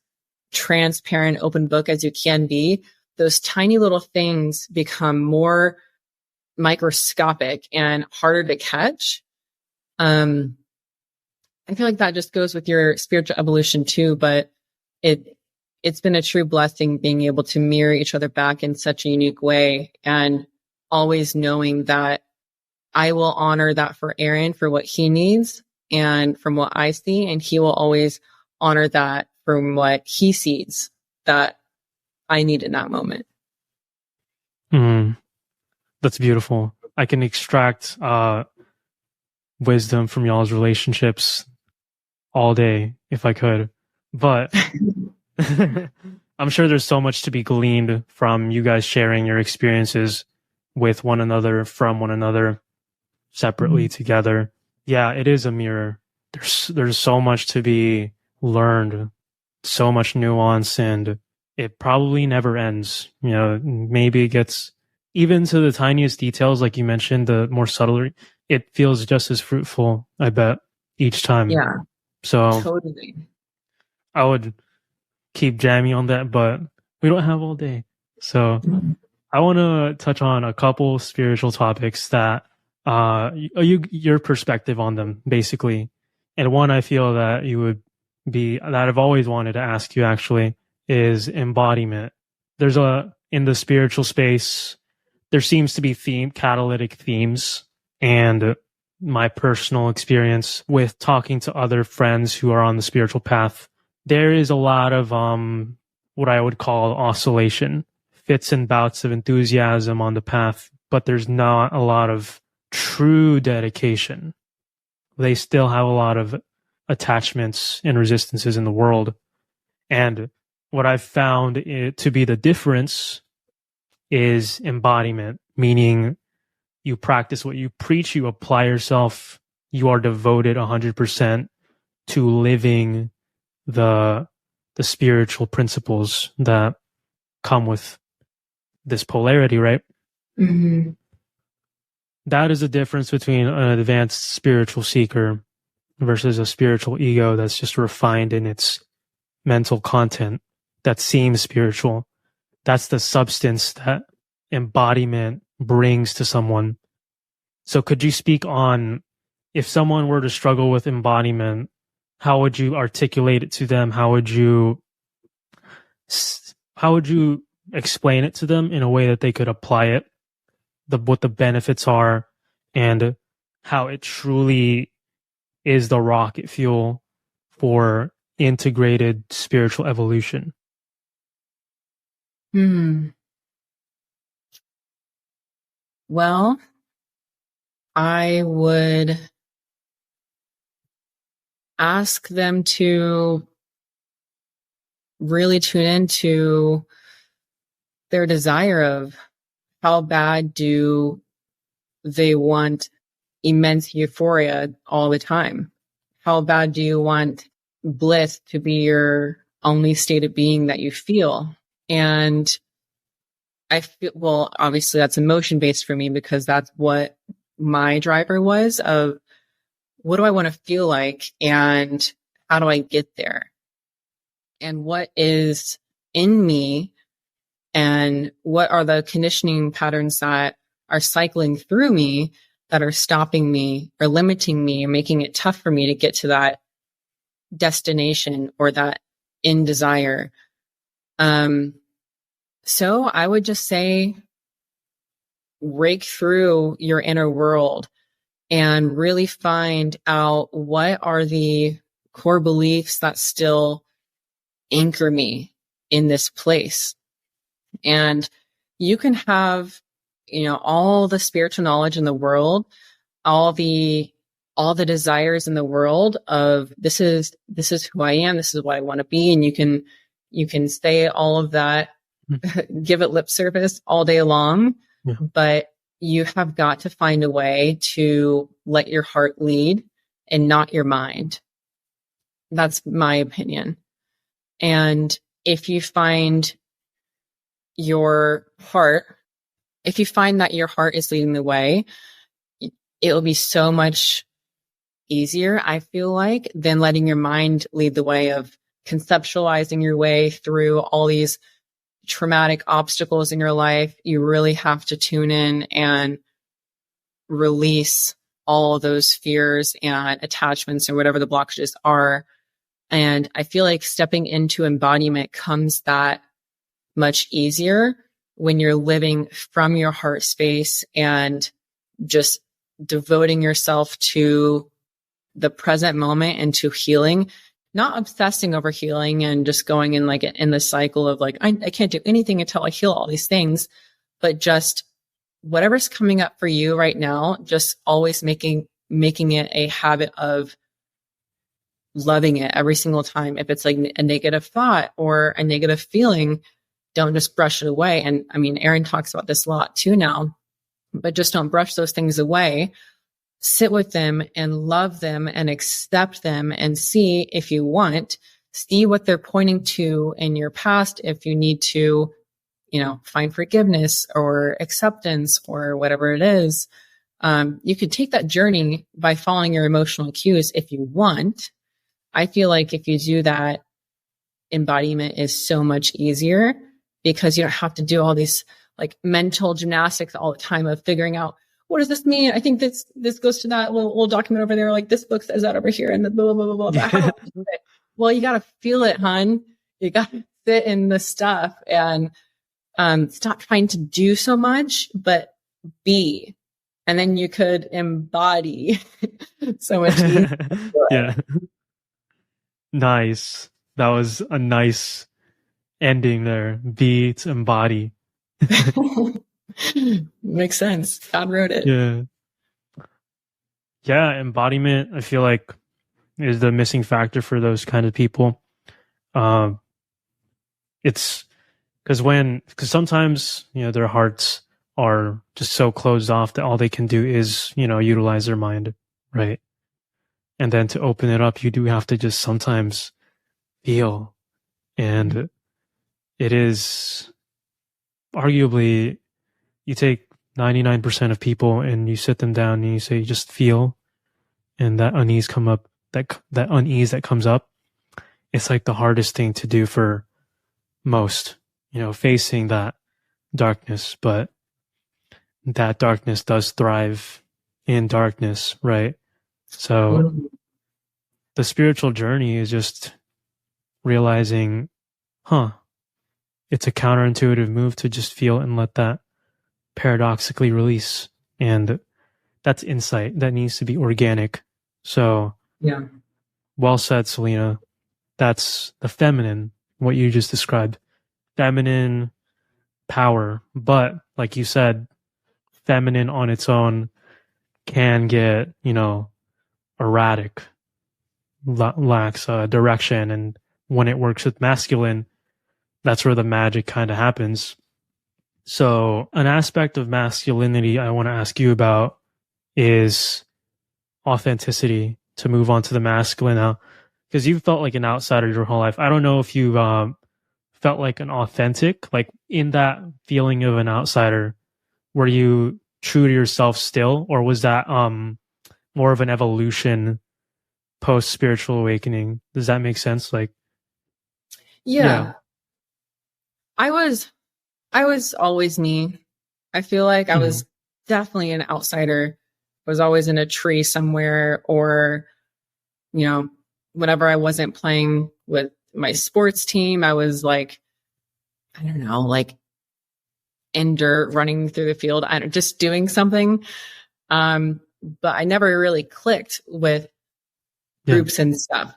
transparent, open book as you can be, those tiny little things become more microscopic and harder to catch. I feel like that just goes with your spiritual evolution too, but it's been a true blessing being able to mirror each other back in such a unique way, and always knowing that I will honor that for Aaron for what he needs and from what I see, and he will always honor that from what he sees that I need in that moment. That's beautiful. I can extract wisdom from y'all's relationships all day if I could, but I'm sure there's so much to be gleaned from you guys sharing your experiences with one another, from one another, separately, together. Yeah, it is a mirror. There's so much to be learned, so much nuance, and it probably never ends. Maybe it gets even to the tiniest details, like you mentioned, the more subtle, it feels just as fruitful, I bet, each time. Yeah. So totally. I would keep jamming on that, but we don't have all day. So I want to touch on a couple spiritual topics that your perspective on them, basically. And one I feel that that I've always wanted to ask you actually is embodiment. In the spiritual space, there seems to be catalytic themes, and my personal experience with talking to other friends who are on the spiritual path, there is a lot of what I would call oscillation, fits and bouts of enthusiasm on the path, but there's not a lot of true dedication. They still have a lot of attachments and resistances in the world. And what I've found to be the difference is embodiment, meaning you practice what you preach, you apply yourself, you are devoted 100% to living the spiritual principles that come with this polarity, right? Mm-hmm. That is the difference between an advanced spiritual seeker versus a spiritual ego that's just refined in its mental content that seems spiritual. That's the substance that embodiment brings to someone. So could you speak on, if someone were to struggle with embodiment, how would you articulate it to them? How would you how would you explain it to them in a way that they could apply it, what the benefits are, and how it truly is the rocket fuel for integrated spiritual evolution? Well, I would ask them to really tune into their desire of how bad do they want immense euphoria all the time? How bad do you want bliss to be your only state of being that you feel? And I feel, well, obviously that's emotion based for me because that's what my driver was of what do I want to feel like and how do I get there? And what is in me and what are the conditioning patterns that are cycling through me that are stopping me or limiting me or making it tough for me to get to that destination or that end desire. So I would just say, rake through your inner world and really find out what are the core beliefs that still anchor me in this place. And you can have, all the spiritual knowledge in the world, all the desires in the world of this is who I am, this is what I want to be. And you can say all of that, give it lip service all day long, but you have got to find a way to let your heart lead and not your mind. That's my opinion. And if you find that your heart is leading the way, it will be so much easier, I feel like, than letting your mind lead the way of conceptualizing your way through all these traumatic obstacles in your life. You really have to tune in and release all of those fears and attachments or whatever the blockages are. And I feel like stepping into embodiment comes that much easier when you're living from your heart space and just devoting yourself to the present moment and to healing, not obsessing over healing and just going in the cycle of like, I can't do anything until I heal all these things, but just whatever's coming up for you right now, just always making it a habit of loving it every single time. If it's like a negative thought or a negative feeling, don't just brush it away. And I mean, Erin talks about this a lot too now, but just don't brush those things away. Sit with them and love them and accept them and see if you want, see what they're pointing to in your past. If you need to, find forgiveness or acceptance or whatever it is, you could take that journey by following your emotional cues if you want. I feel like if you do that, embodiment is so much easier because you don't have to do all these like mental gymnastics all the time of figuring out, what does this mean? I think this goes to that little document over there. Like this book says that over here and the blah, blah, blah, blah. How do I do it? Well, you got to feel it, hun. You got to sit in the stuff and stop trying to do so much, but be. And then you could embody so much easier. Yeah. Nice. That was a nice ending there. Be to embody. Makes sense. God wrote it. Yeah, embodiment, I feel like, is the missing factor for those kind of people. It's because sometimes, their hearts are just so closed off that all they can do is, utilize their mind, right? And then to open it up, you do have to just sometimes feel. And it is arguably, you take 99% of people and you sit them down and you say, just feel. And that unease that unease that comes up, it's like the hardest thing to do for most, facing that darkness. But that darkness does thrive in darkness, right? So the spiritual journey is just realizing, it's a counterintuitive move to just feel and let that paradoxically release. And that's insight that needs to be organic. So, Yeah. well said, Sylina. That's the feminine, what you just described. Feminine power. But like you said, feminine on its own can get, erratic, lacks direction. And when it works with masculine, that's where the magic kind of happens. So an aspect of masculinity I want to ask you about is authenticity, to move on to the masculine now, because you've felt like an outsider your whole life. I don't know if you felt like an authentic, like in that feeling of an outsider, were you true to yourself still, or was that more of an evolution post spiritual awakening? Does that make sense? Like, Yeah. I was always me. I feel like I was definitely an outsider. I was always in a tree somewhere, or, whenever I wasn't playing with my sports team, I was like, I don't know, like in dirt, running through the field, just doing something. But I never really clicked with groups and stuff.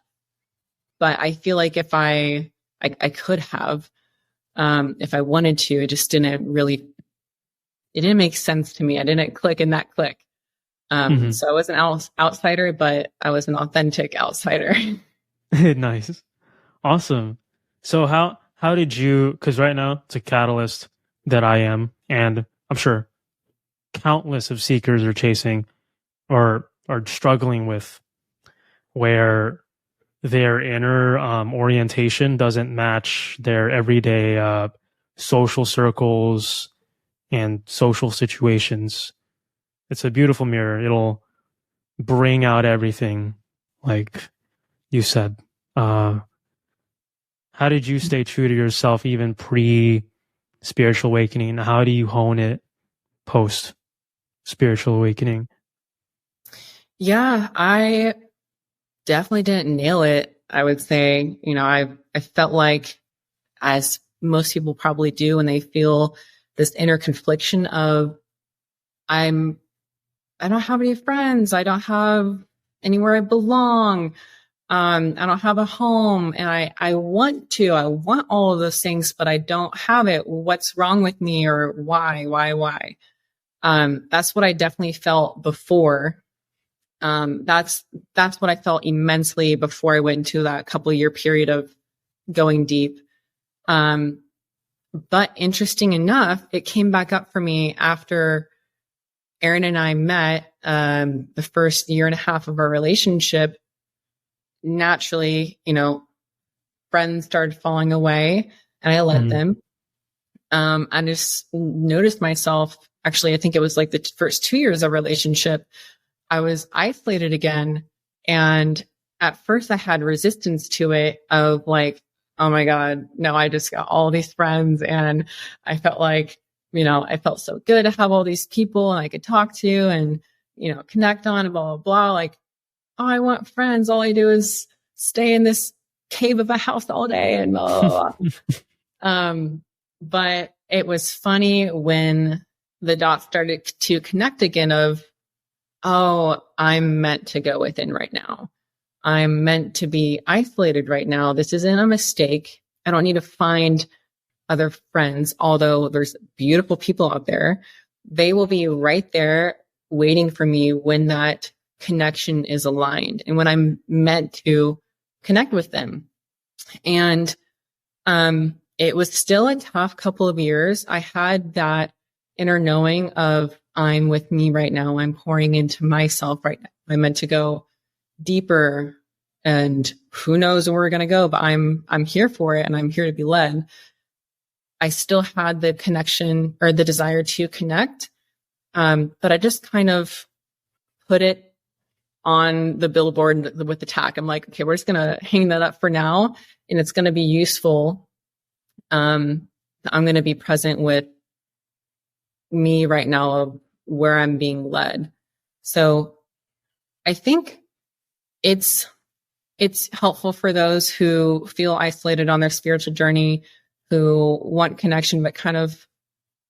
But I feel like if I could have, if I wanted to, it just didn't make sense to me. I didn't click in that click. So I was an outsider, but I was an authentic outsider. Nice. Awesome. So how did you, because right now it's a catalyst that I am, and I'm sure countless of seekers are chasing or are struggling with, where their inner orientation doesn't match their everyday social circles and social situations. It's a beautiful mirror. It'll bring out everything, like you said. How did you stay true to yourself even pre-spiritual awakening? How do you hone it post-spiritual awakening? Yeah, I definitely didn't nail it. I would say, I felt like, as most people probably do, when they feel this inner confliction of, I don't have any friends, I don't have anywhere I belong, I don't have a home, and I want all of those things, but I don't have it. What's wrong with me, or why? That's what I definitely felt before. That's what I felt immensely before I went into that couple-year period of going deep. But interesting enough, it came back up for me after Aaron and I met, the first year and a half of our relationship. Naturally, friends started falling away, and I let them. I just noticed myself, actually, I think it was like the first 2 years of relationship, I was isolated again. And at first I had resistance to it, of like, oh my God, no, I just got all these friends, and I felt like, I felt so good to have all these people and I could talk to and, connect on, and blah, blah, blah. Like, oh, I want friends. All I do is stay in this cave of a house all day and blah, blah, blah. But it was funny when the dots started to connect again of, oh, I'm meant to go within right now. I'm meant to be isolated right now. This isn't a mistake. I don't need to find other friends, although there's beautiful people out there. They will be right there waiting for me when that connection is aligned and when I'm meant to connect with them. And it was still a tough couple of years. I had that inner knowing of, I'm with me right now. I'm pouring into myself right now. I'm meant to go deeper, and who knows where we're going to go, but I'm here for it, and I'm here to be led. I still had the connection, or the desire to connect. But I just kind of put it on the billboard with the tack. I'm like, okay, we're just going to hang that up for now, and it's going to be useful. I'm going to be present with me right now of where I'm being led. So I think it's helpful for those who feel isolated on their spiritual journey, who want connection, but kind of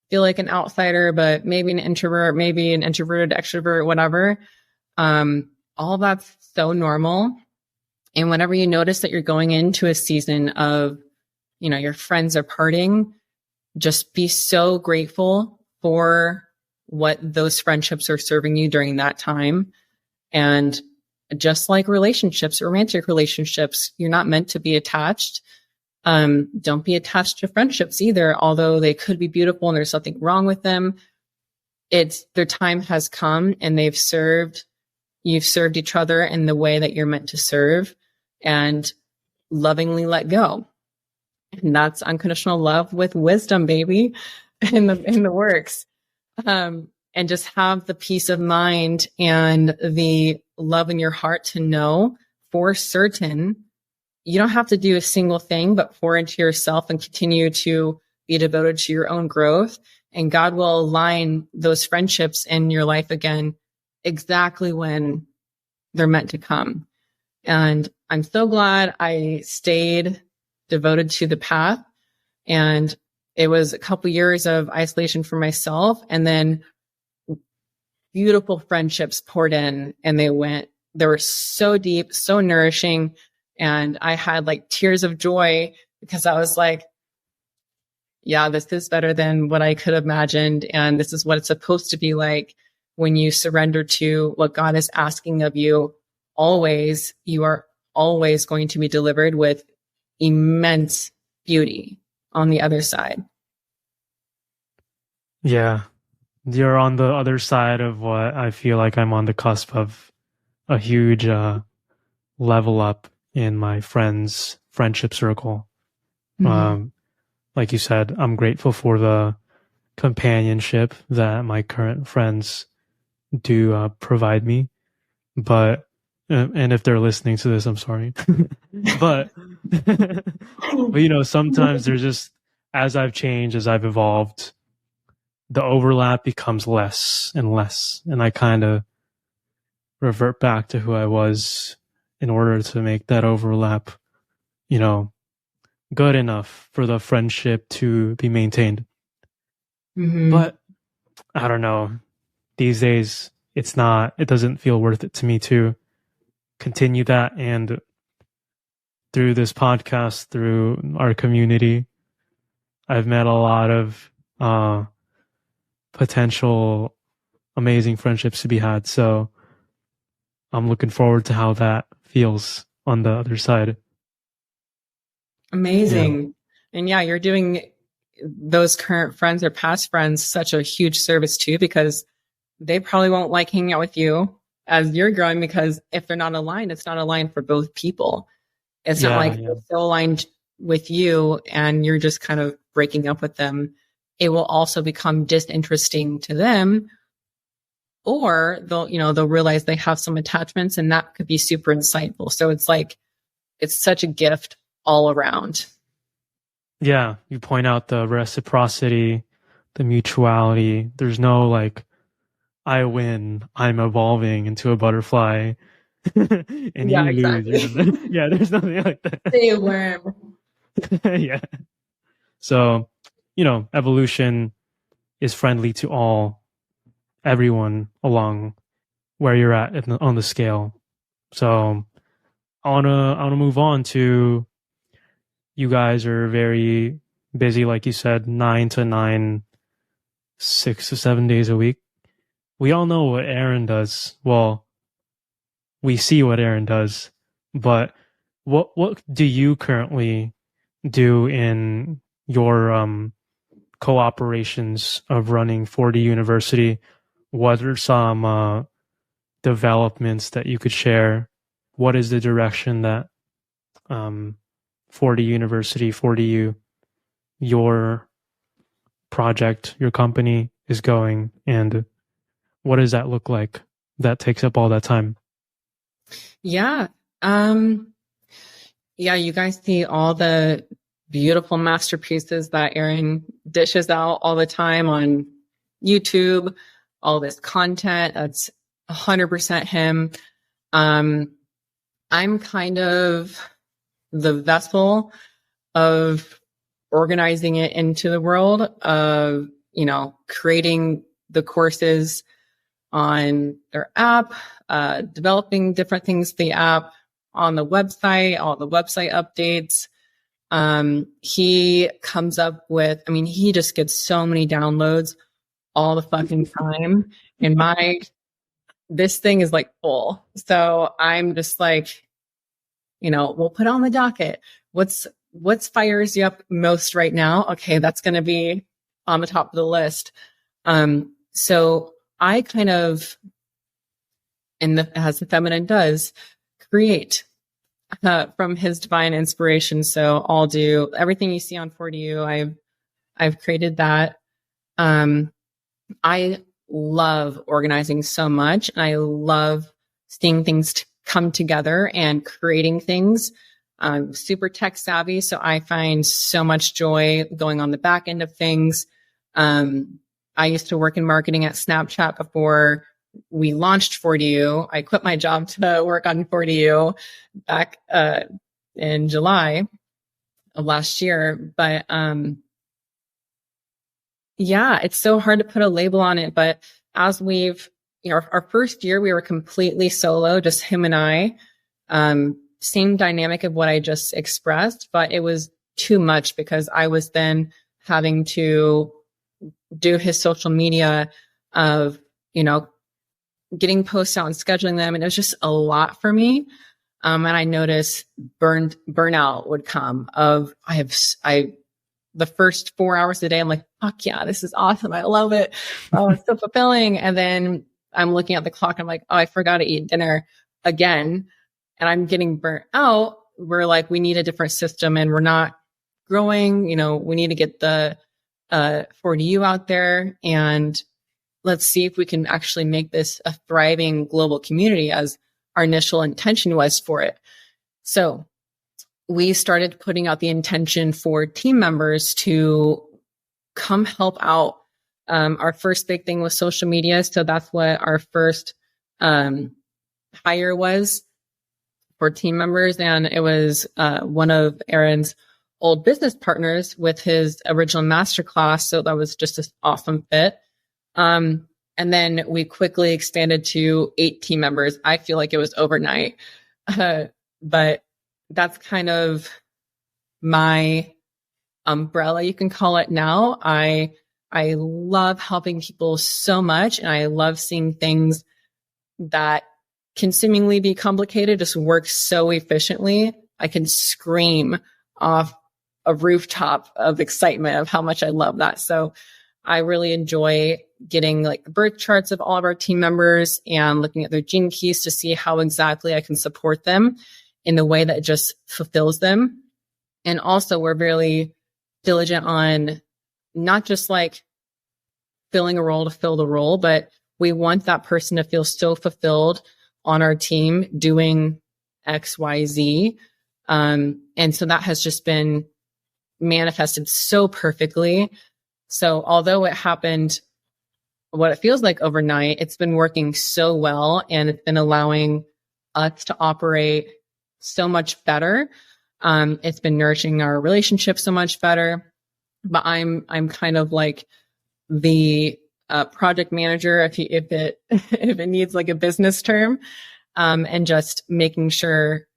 feel like an outsider, but maybe an introvert, maybe an introverted extrovert, whatever. All that's so normal. And whenever you notice that you're going into a season of, your friends are parting, just be so grateful for what those friendships are serving you during that time. And just like relationships, romantic relationships, you're not meant to be attached. Don't be attached to friendships either, although they could be beautiful and there's nothing wrong with them. Their time has come and you've served each other in the way that you're meant to serve, and lovingly let go. And that's unconditional love with wisdom, baby, in the works. And just have the peace of mind and the love in your heart to know for certain you don't have to do a single thing, but pour into yourself and continue to be devoted to your own growth. And God will align those friendships in your life again exactly when they're meant to come. And I'm so glad I stayed devoted to the path. And it was a couple years of isolation for myself, and then beautiful friendships poured in, and they were so deep, so nourishing. And I had like tears of joy because I was like, yeah, this is better than what I could have imagined. And this is what it's supposed to be like when you surrender to what God is asking of you. Always, you are always going to be delivered with immense beauty on the other side. Yeah. You're on the other side of what I feel like I'm on the cusp of a huge level up in my friendship circle. Mm-hmm. Like you said, I'm grateful for the companionship that my current friends do provide me. But, and if they're listening to this, I'm sorry. but, sometimes there's just, as I've changed, as I've evolved, the overlap becomes less and less. And I kind of revert back to who I was in order to make that overlap, good enough for the friendship to be maintained. Mm-hmm. But I don't know. These days, it doesn't feel worth it to me to continue that. And through this podcast, through our community, I've met a lot of potential amazing friendships to be had. So I'm looking forward to how that feels on the other side. Amazing. Yeah. And yeah, you're doing those current friends or past friends such a huge service too, because they probably won't like hanging out with you as you're growing, because if they're not aligned, it's not aligned for both people. It's not like they're so aligned with you and you're just kind of breaking up with them. It will also become disinteresting to them, or they'll realize they have some attachments, and that could be super insightful. So it's such a gift all around. Yeah. You point out the reciprocity, the mutuality. There's no like, I win, I'm evolving into a butterfly, and you lose. Yeah, there's nothing like that. Stay a worm. Yeah. So, evolution is friendly to everyone along where you're at on the scale. So I wanna move on to, you guys are very busy, like you said, 9 to 9, 6 to 7 days a week. We all know what Aaron does. Well, we see what Aaron does, but what do you currently do in your co-operations of running 4D University? What are some developments that you could share? What is the direction that 4D University, 4DU, your project, your company is going, and what does that look like that takes up all that time? Yeah. You guys see all the beautiful masterpieces that Aaron dishes out all the time on YouTube, all this content. That's 100% him. I'm kind of the vessel of organizing it into the world of, creating the courses on their app, developing different things, the app on the website, all the website updates. He comes up with, he just gets so many downloads all the fucking time. And this thing is like full. So I'm just like, we'll put on the docket. What's fires you up most right now? Okay. That's going to be on the top of the list. So I kind of, as the feminine does, create from his divine inspiration. So I'll do everything you see on 4DU. I've created that. I love organizing so much, and I love seeing things come together and creating things. I'm super tech savvy, so I find so much joy going on the back end of things. I used to work in marketing at Snapchat before we launched 4DU. I quit my job to work on 4DU back in July of last year. But yeah, it's so hard to put a label on it. But as we've, our first year, we were completely solo, just him and I. Same dynamic of what I just expressed, but it was too much because I was then having to do his social media of, getting posts out and scheduling them. And it was just a lot for me. And I noticed burnout would come of, the first 4 hours a day, I'm like, fuck yeah, this is awesome. I love it. Oh, it's so fulfilling. And then I'm looking at the clock. I'm like, oh, I forgot to eat dinner again. And I'm getting burnt out. We're like, we need a different system and we're not growing. We need to get the 4DU out there, and let's see if we can actually make this a thriving global community as our initial intention was for it. So we started putting out the intention for team members to come help out. Our first big thing was social media. So that's what our first hire was for team members. And it was one of Aaron's old business partners with his original masterclass. So that was just an awesome fit. And then we quickly expanded to 8 team members. I feel like it was overnight. But that's kind of my umbrella, you can call it now. I love helping people so much, and I love seeing things that can seemingly be complicated just work so efficiently. I can scream off a rooftop of excitement of how much I love that. So I really enjoy getting like the birth charts of all of our team members and looking at their gene keys to see how exactly I can support them in the way that just fulfills them. And also we're really diligent on not just like filling a role to fill the role, but we want that person to feel so fulfilled on our team doing X, Y, Z. And so that has just been manifested so perfectly. So although it happened, what it feels like overnight, it's been working so well, and it's been allowing us to operate so much better. It's been nourishing our relationship so much better. But I'm kind of like the project manager if it needs like a business term, and just making sure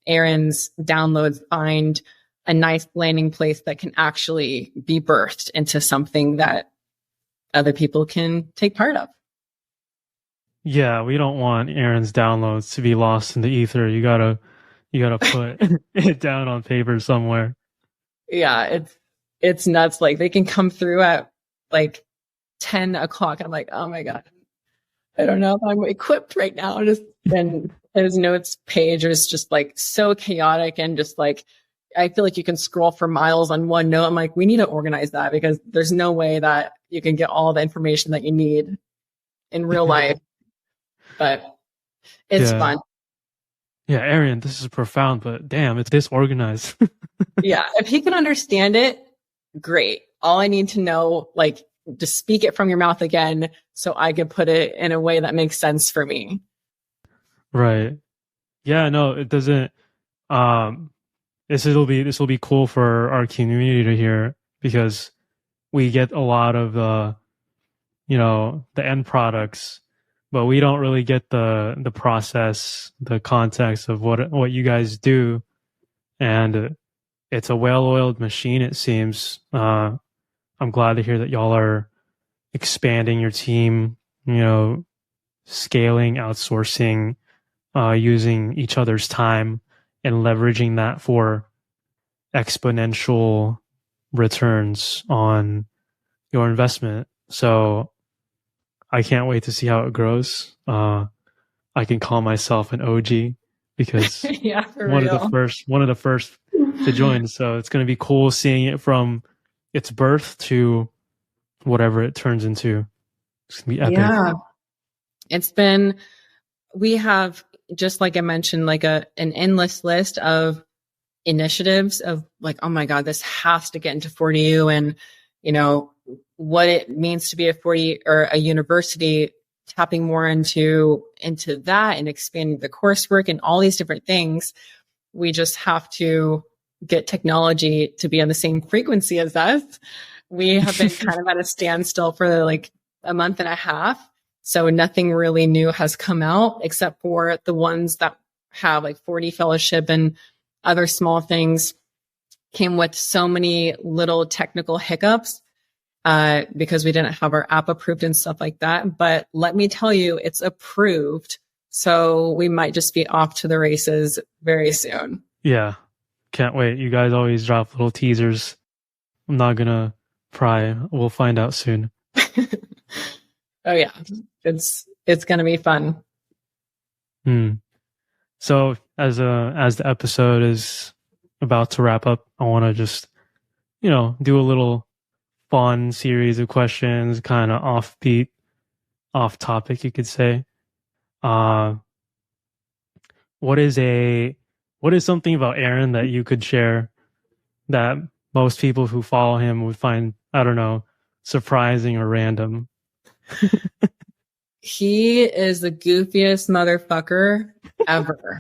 Aaron's downloads find a nice landing place that can actually be birthed into something that other people can take part of. Yeah, we don't want Aaron's downloads to be lost in the ether. You gotta put it down on paper somewhere. Yeah, it's nuts. Like they can come through at like 10 o'clock. I'm like, oh my God, I don't know if I'm equipped right now. And his notes page is just like so chaotic, and just like, I feel like you can scroll for miles on one note. I'm like, we need to organize that, because there's no way that you can get all the information that you need in real life. But it's fun. Yeah, Aaron, this is profound, but damn, it's disorganized. Yeah, if he can understand it, great. All I need to know, like, just speak it from your mouth again so I can put it in a way that makes sense for me. Right. Yeah, no, it doesn't. this will be cool for our community to hear, because we get a lot of the end products, but we don't really get the process, the context of what you guys do. And it's a well-oiled machine, it seems. I'm glad to hear that y'all are expanding your team, scaling, outsourcing, using each other's time and leveraging that for exponential returns on your investment. So I can't wait to see how it grows. I can call myself an OG because Yeah, for one real. of the first to join. So it's going to be cool seeing it from its birth to whatever it turns into. It's going to be epic. Yeah. We have, just like I mentioned, like an endless list of initiatives of like, oh my God, this has to get into 40U, and, what it means to be a 40 or a university, tapping more into that and expanding the coursework and all these different things. We just have to get technology to be on the same frequency as us. We have been kind of at a standstill for like a month and a half. So nothing really new has come out except for the ones that have like 40 fellowship and other small things came with so many little technical hiccups because we didn't have our app approved and stuff like that. But let me tell you, it's approved. So we might just be off to the races very soon. Yeah. Can't wait. You guys always drop little teasers. I'm not going to pry. We'll find out soon. Oh yeah. It's going to be fun. So as the episode is about to wrap up, I want to just, do a little fun series of questions, kind of offbeat, off topic, you could say. What is something about Aaron that you could share that most people who follow him would find, I don't know, surprising or random? He is the goofiest motherfucker ever.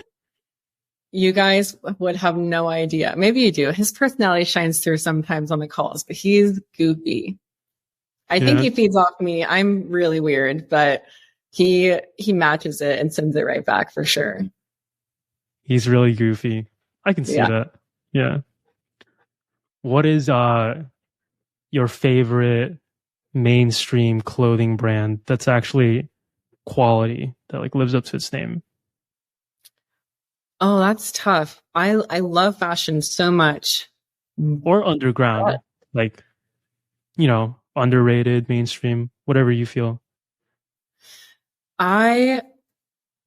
You guys would have no idea. Maybe you do. His personality shines through sometimes on the calls, but he's goofy. I think he feeds off me. I'm really weird, but he matches it and sends it right back for sure. He's really goofy. I can see that. Yeah. What is your favorite mainstream clothing brand that's actually quality, that like lives up to its name? Oh, that's tough. I love fashion so much. Or underground, like, underrated, mainstream, whatever you feel. I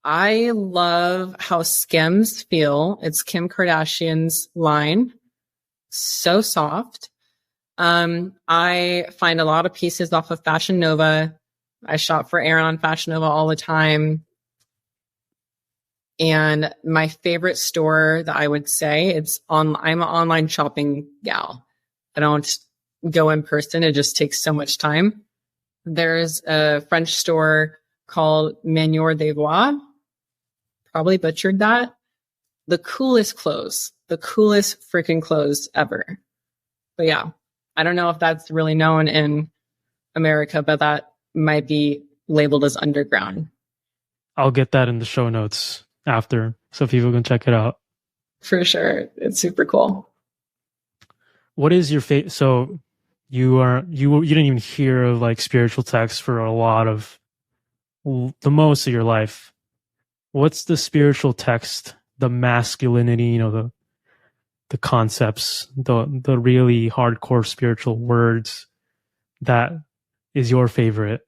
love how Skims feel. It's Kim Kardashian's line. So soft. I find a lot of pieces off of Fashion Nova. I shop for Aaron on Fashion Nova all the time. And my favorite store that I would say I'm an online shopping gal. I don't go in person. It just takes so much time. There's a French store called Manière des Voix. Probably butchered that. The coolest freaking clothes ever. But yeah, I don't know if that's really known in America, but that might be labeled as underground. I'll get that in the show notes after so people can check it out. For sure. It's super cool. What is your favorite? So you didn't even hear of like spiritual texts for a lot of the most of your life. What's the spiritual text, the masculinity, the concepts, the really hardcore spiritual words that is your favorite?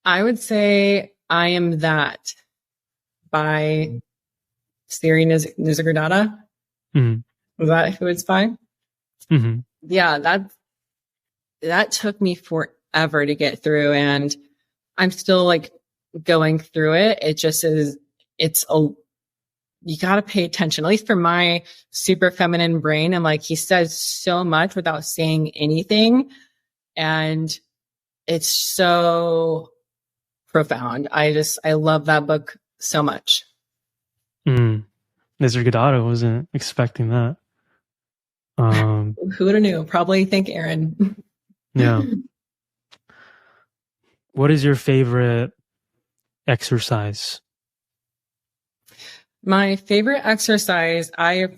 I would say I Am That by Sylina Abke. Mm-hmm. Was that who it's by? Mm-hmm. Yeah, that took me forever to get through, and I'm still like going through it. It just is, you got to pay attention, at least for my super feminine brain. And like, he says so much without saying anything. And it's so profound. I love that book so much. Mr. Godotto wasn't expecting that. Who would have knew? Probably thank Aaron. Yeah. What is your favorite exercise? My favorite exercise, I've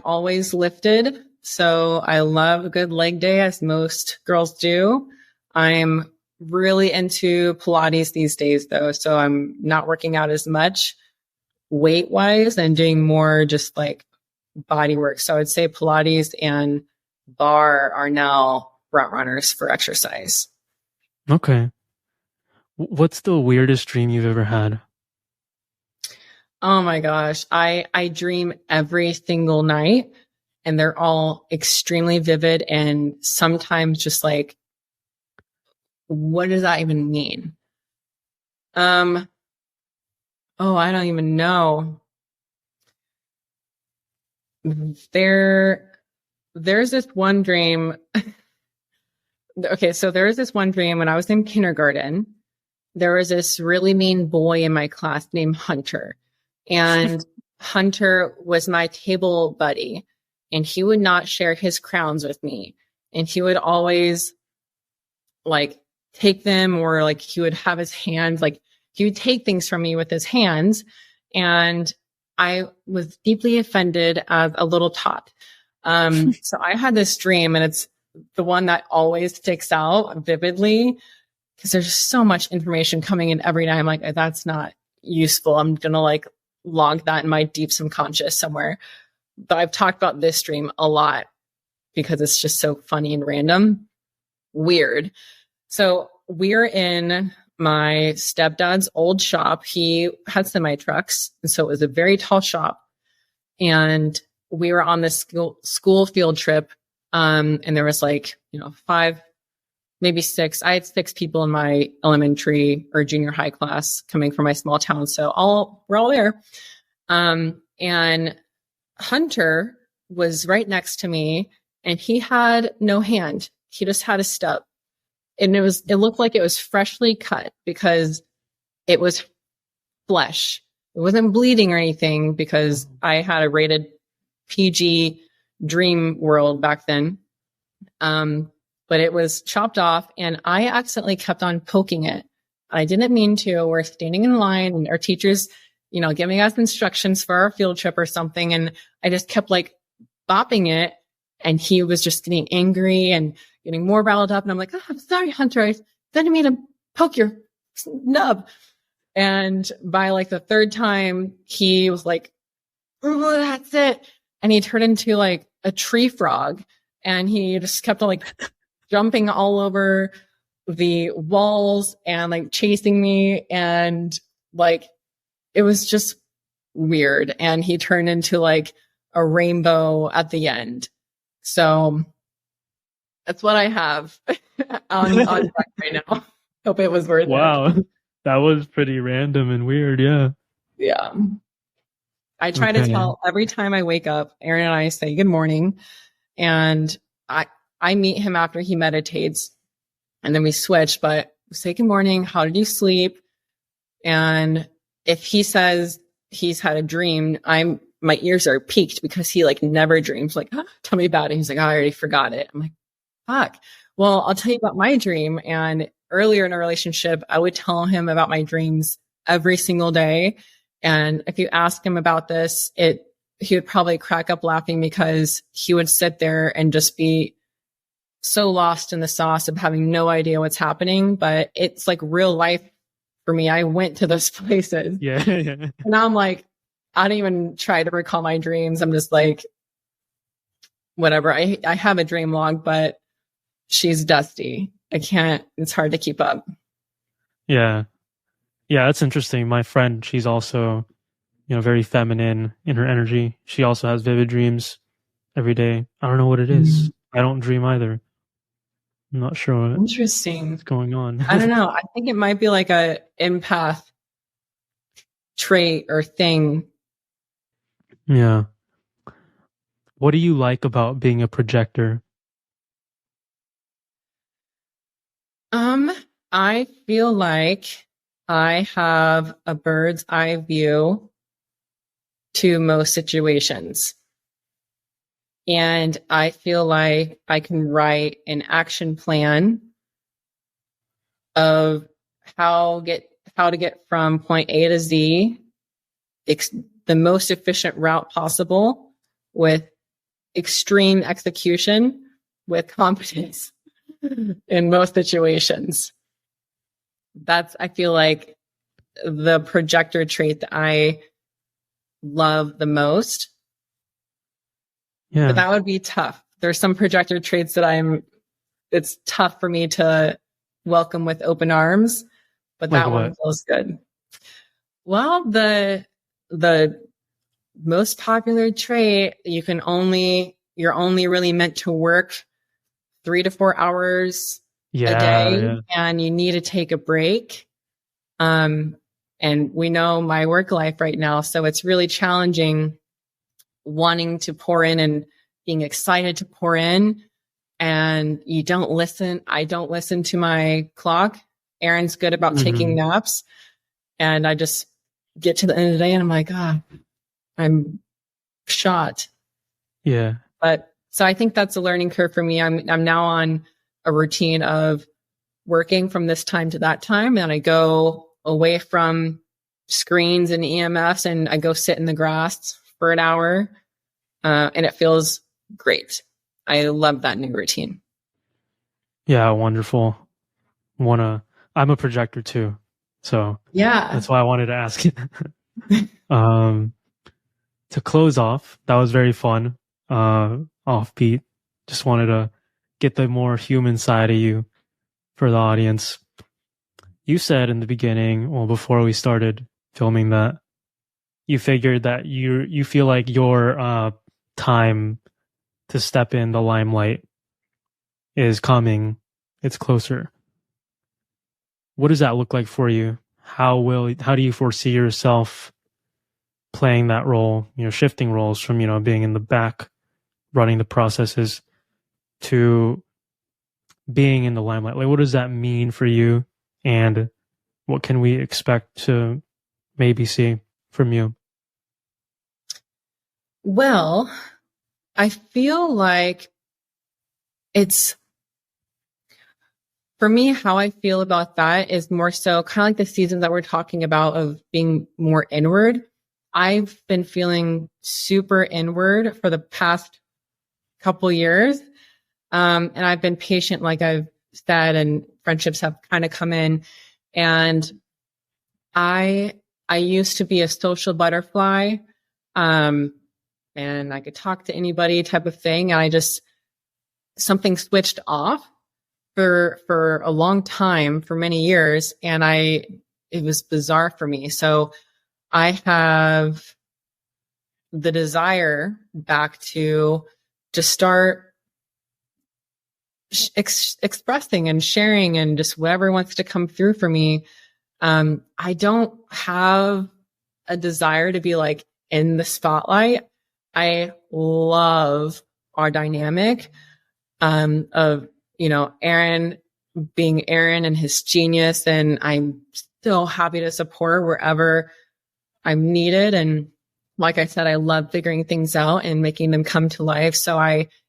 always lifted. So I love a good leg day, as most girls do. I'm really into Pilates these days though. So I'm not working out as much weight wise and doing more just like body work. So I would say Pilates and bar are now front runners for exercise. Okay. What's the weirdest dream you've ever had? Oh my gosh. I dream every single night and they're all extremely vivid and sometimes just like, what does that even mean? Oh, I don't even know. There's this one dream. Okay, so there was this one dream when I was in kindergarten. There was this really mean boy in my class named Hunter. And Hunter was my table buddy. And he would not share his crowns with me. And he would always like take them, or like he would have his hands, like he would take things from me with his hands. And I was deeply offended as a little tot. So I had this dream, and it's the one that always sticks out vividly because there's so much information coming in every night. I'm like, that's not useful. I'm going to like log that in my deep subconscious somewhere. But I've talked about this dream a lot because it's just so funny and random. Weird. So we're in my stepdad's old shop. He had semi trucks. And so it was a very tall shop. And we were on this school field trip. And there was like, 5, maybe 6. I had 6 people in my elementary or junior high class coming from my small town. So we're all there. And Hunter was right next to me and he had no hand. He just had a stub. And it looked like it was freshly cut because it was flesh. It wasn't bleeding or anything because I had a rated PG dream world back then. But it was chopped off and I accidentally kept on poking it. I didn't mean to. We're standing in line and our teachers, giving us instructions for our field trip or something. And I just kept like bopping it. And he was just getting angry and getting more riled up. And I'm like, oh, I'm sorry, Hunter. I didn't mean to poke your nub. And by like the 3rd time, he was like, oh, that's it. And he turned into like a tree frog. And he just kept on like jumping all over the walls and like chasing me. And like, it was just weird. And he turned into like a rainbow at the end. So that's what I have on deck right now. Hope it was worth it. Wow. That was pretty random and weird. Yeah. Yeah. I try to tell every time I wake up, Aaron and I say good morning. And I meet him after he meditates and then we switch, but we say good morning. How did you sleep? And if he says he's had a dream, my ears are peaked because he like never dreams. Like, tell me about it. He's like, oh, I already forgot it. I'm like, fuck. Well, I'll tell you about my dream. And earlier in a relationship, I would tell him about my dreams every single day. And if you ask him about this, he would probably crack up laughing because he would sit there and just be so lost in the sauce of having no idea what's happening. But it's like real life for me. I went to those places. Yeah. And now I'm like, I don't even try to recall my dreams. I'm just like, whatever. I have a dream log, but she's dusty. It's hard to keep up. Yeah. Yeah, that's interesting. My friend, she's also, very feminine in her energy. She also has vivid dreams every day. I don't know what it is. I don't dream either. I'm not sure what's going on. I don't know. I think it might be like a empath trait or thing. Yeah. What do you like about being a projector? I feel like I have a bird's eye view to most situations. And I feel like I can write an action plan of how to get from point A to Z, the most efficient route possible with extreme execution with competence in most situations. That's, I feel like, the projector trait that I love the most. Yeah. But that would be tough. There's some projector traits that it's tough for me to welcome with open arms, but Like that what? one feels good. Well, the most popular trait, you're only really meant to work 3 to 4 hours a day, and you need to take a break. And we know my work life right now, so it's really challenging wanting to pour in and being excited to pour in, and you don't listen. I don't listen to my clock. Erin's good about taking naps, and I just get to the end of the day and I'm like, I'm shot. Yeah. But so I think that's a learning curve for me. I'm now on a routine of working from this time to that time, and I go away from screens and EMFs and I go sit in the grass for an hour. And it feels great. I love that new routine. Yeah, wonderful. I'm a projector too. So yeah, that's why I wanted to ask you. To close off, that was very fun. Offbeat. Just wanted to get the more human side of you for the audience. You said in the beginning, well, before we started filming, that you figured that you feel like your time to step in the limelight is coming. It's closer. What does that look like for you? How do you foresee yourself playing that role, shifting roles from, being in the back, running the processes, to being in the limelight? Like, what does that mean for you? And what can we expect to maybe see from you? Well, I feel like for me, how I feel about that is more so kind of like the seasons that we're talking about of being more inward. I've been feeling super inward for the past couple years. And I've been patient, like I've said, and friendships have kind of come in. And I used to be a social butterfly. And I could talk to anybody type of thing. And something switched off for a long time, for many years. And it was bizarre for me. So I have the desire back to just start expressing and sharing and just whatever wants to come through for me. I don't have a desire to be like in the spotlight. I love our dynamic, of, Aaron being Aaron and his genius. And I'm so happy to support wherever I'm needed. And like I said, I love figuring things out and making them come to life. So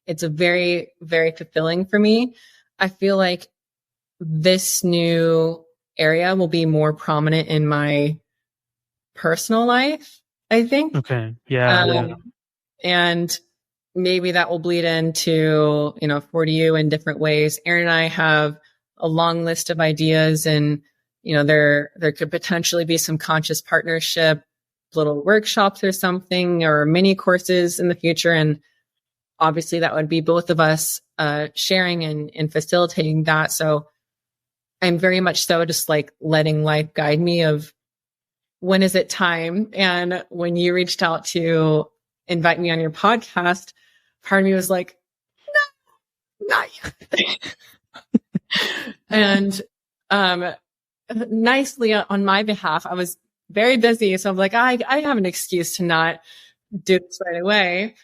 it's a very, very fulfilling for me. I feel like this new area will be more prominent in my personal life, I think. Okay. Yeah. And maybe that will bleed into, for you in different ways. Aaron and I have a long list of ideas, and, there could potentially be some conscious partnership, little workshops or something, or mini courses in the future. And obviously that would be both of us, sharing and facilitating that. So I'm very much so just like letting life guide me of when is it time. And when you reached out to invite me on your podcast, part of me was like, no, not yet. And nicely on my behalf, I was very busy. So I'm like, I have an excuse to not do this right away.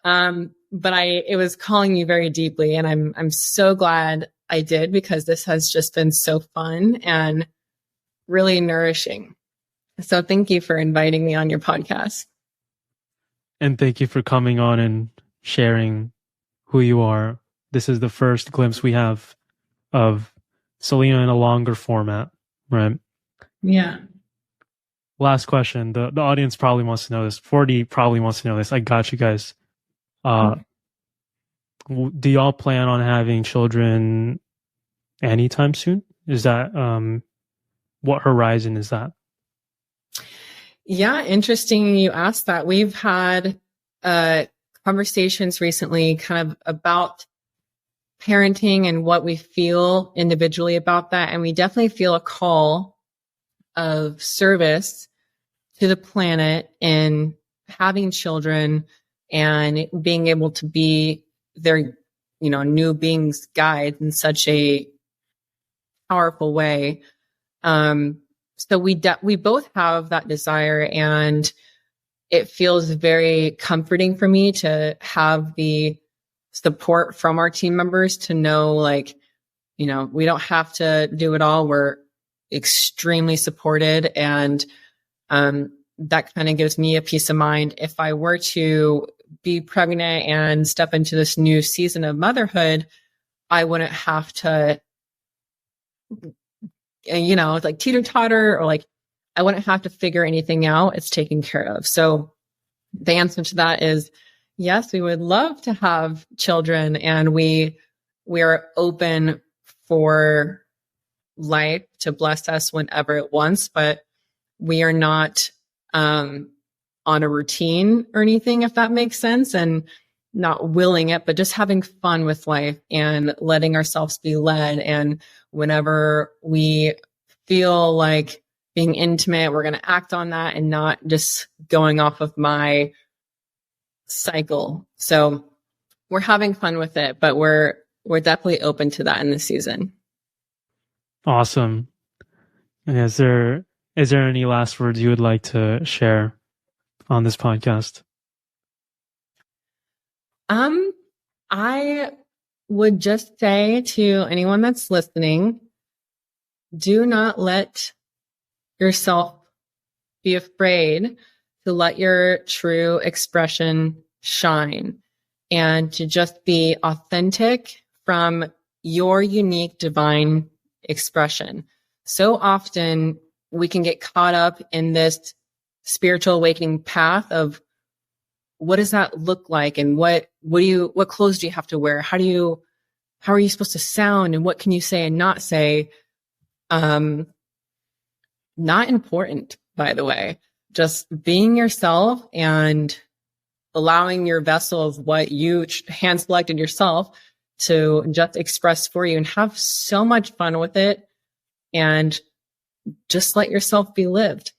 But it was calling me very deeply, and I'm so glad I did, because this has just been so fun and really nourishing. So thank you for inviting me on your podcast. And thank you for coming on and sharing who you are. This is the first glimpse we have of Sylina in a longer format, right? Yeah. Last question. The audience probably wants to know this. 40 probably wants to know this. I got you guys. Do y'all plan on having children anytime soon? Is that what horizon is that? Yeah, interesting you asked that. We've had conversations recently kind of about parenting and what we feel individually about that. And we definitely feel a call of service to the planet in having children and being able to be their, new beings guide in such a powerful way. So we both have that desire, and it feels very comforting for me to have the support from our team members to know, like, we don't have to do it all. We're extremely supported, and that kind of gives me a peace of mind. If I were to be pregnant and step into this new season of motherhood, I wouldn't have to, like teeter-totter, or like I wouldn't have to figure anything out. It's taken care of. So the answer to that is yes, we would love to have children, and we are open for life to bless us whenever it wants, but we are not on a routine or anything, if that makes sense, and not willing it, but just having fun with life and letting ourselves be led. And whenever we feel like being intimate, we're going to act on that and not just going off of my cycle. So we're having fun with it, but we're definitely open to that in this season. Awesome. And is there any last words you would like to share on this podcast? I would just say to anyone that's listening, do not let yourself be afraid to let your true expression shine, and to just be authentic from your unique divine expression. So often we can get caught up in this spiritual awakening path of what does that look like, and what clothes do you have to wear? How are you supposed to sound, and what can you say and not say? Not important, by the way. Just being yourself and allowing your vessel of what you hand selected yourself to just express for you, and have so much fun with it, and just let yourself be lived.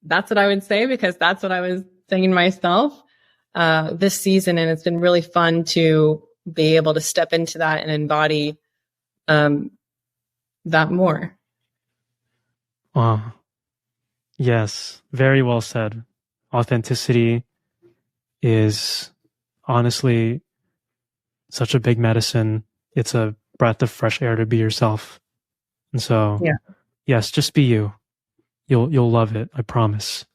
That's what I would say, because that's what I was saying myself this season. And it's been really fun to be able to step into that and embody that more. Wow. Yes, very well said. Authenticity is honestly such a big medicine. It's a breath of fresh air to be yourself. And so, yes, just be you. You'll love it. I promise.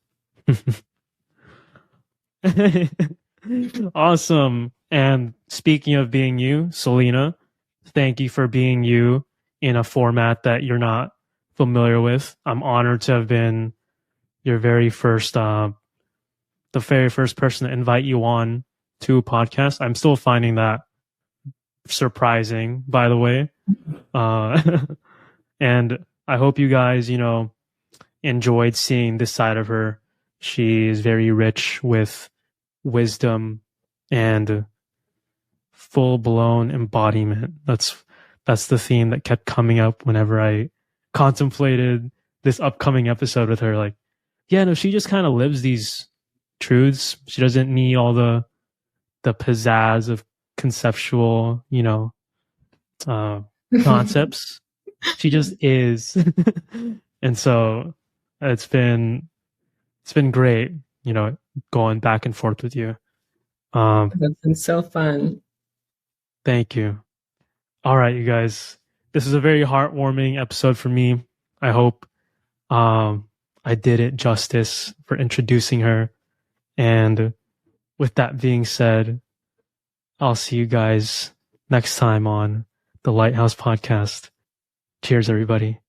Awesome. And speaking of being you, Sylina, thank you for being you in a format that you're not familiar with. I'm honored to have been your very first, the very first person to invite you on to a podcast. I'm still finding that surprising, by the way. And I hope you guys, enjoyed seeing this side of her. She is very rich with wisdom and full-blown embodiment. That's the theme that kept coming up whenever I contemplated this upcoming episode with her. Like, yeah, no, she just kind of lives these truths. She doesn't need all the pizzazz of conceptual, concepts. She just is. And so it's been great, going back and forth with you. It's been so fun. Thank you. All right, you guys. This is a very heartwarming episode for me. I hope I did it justice for introducing her. And with that being said, I'll see you guys next time on the Lighthouse Podcast. Cheers, everybody.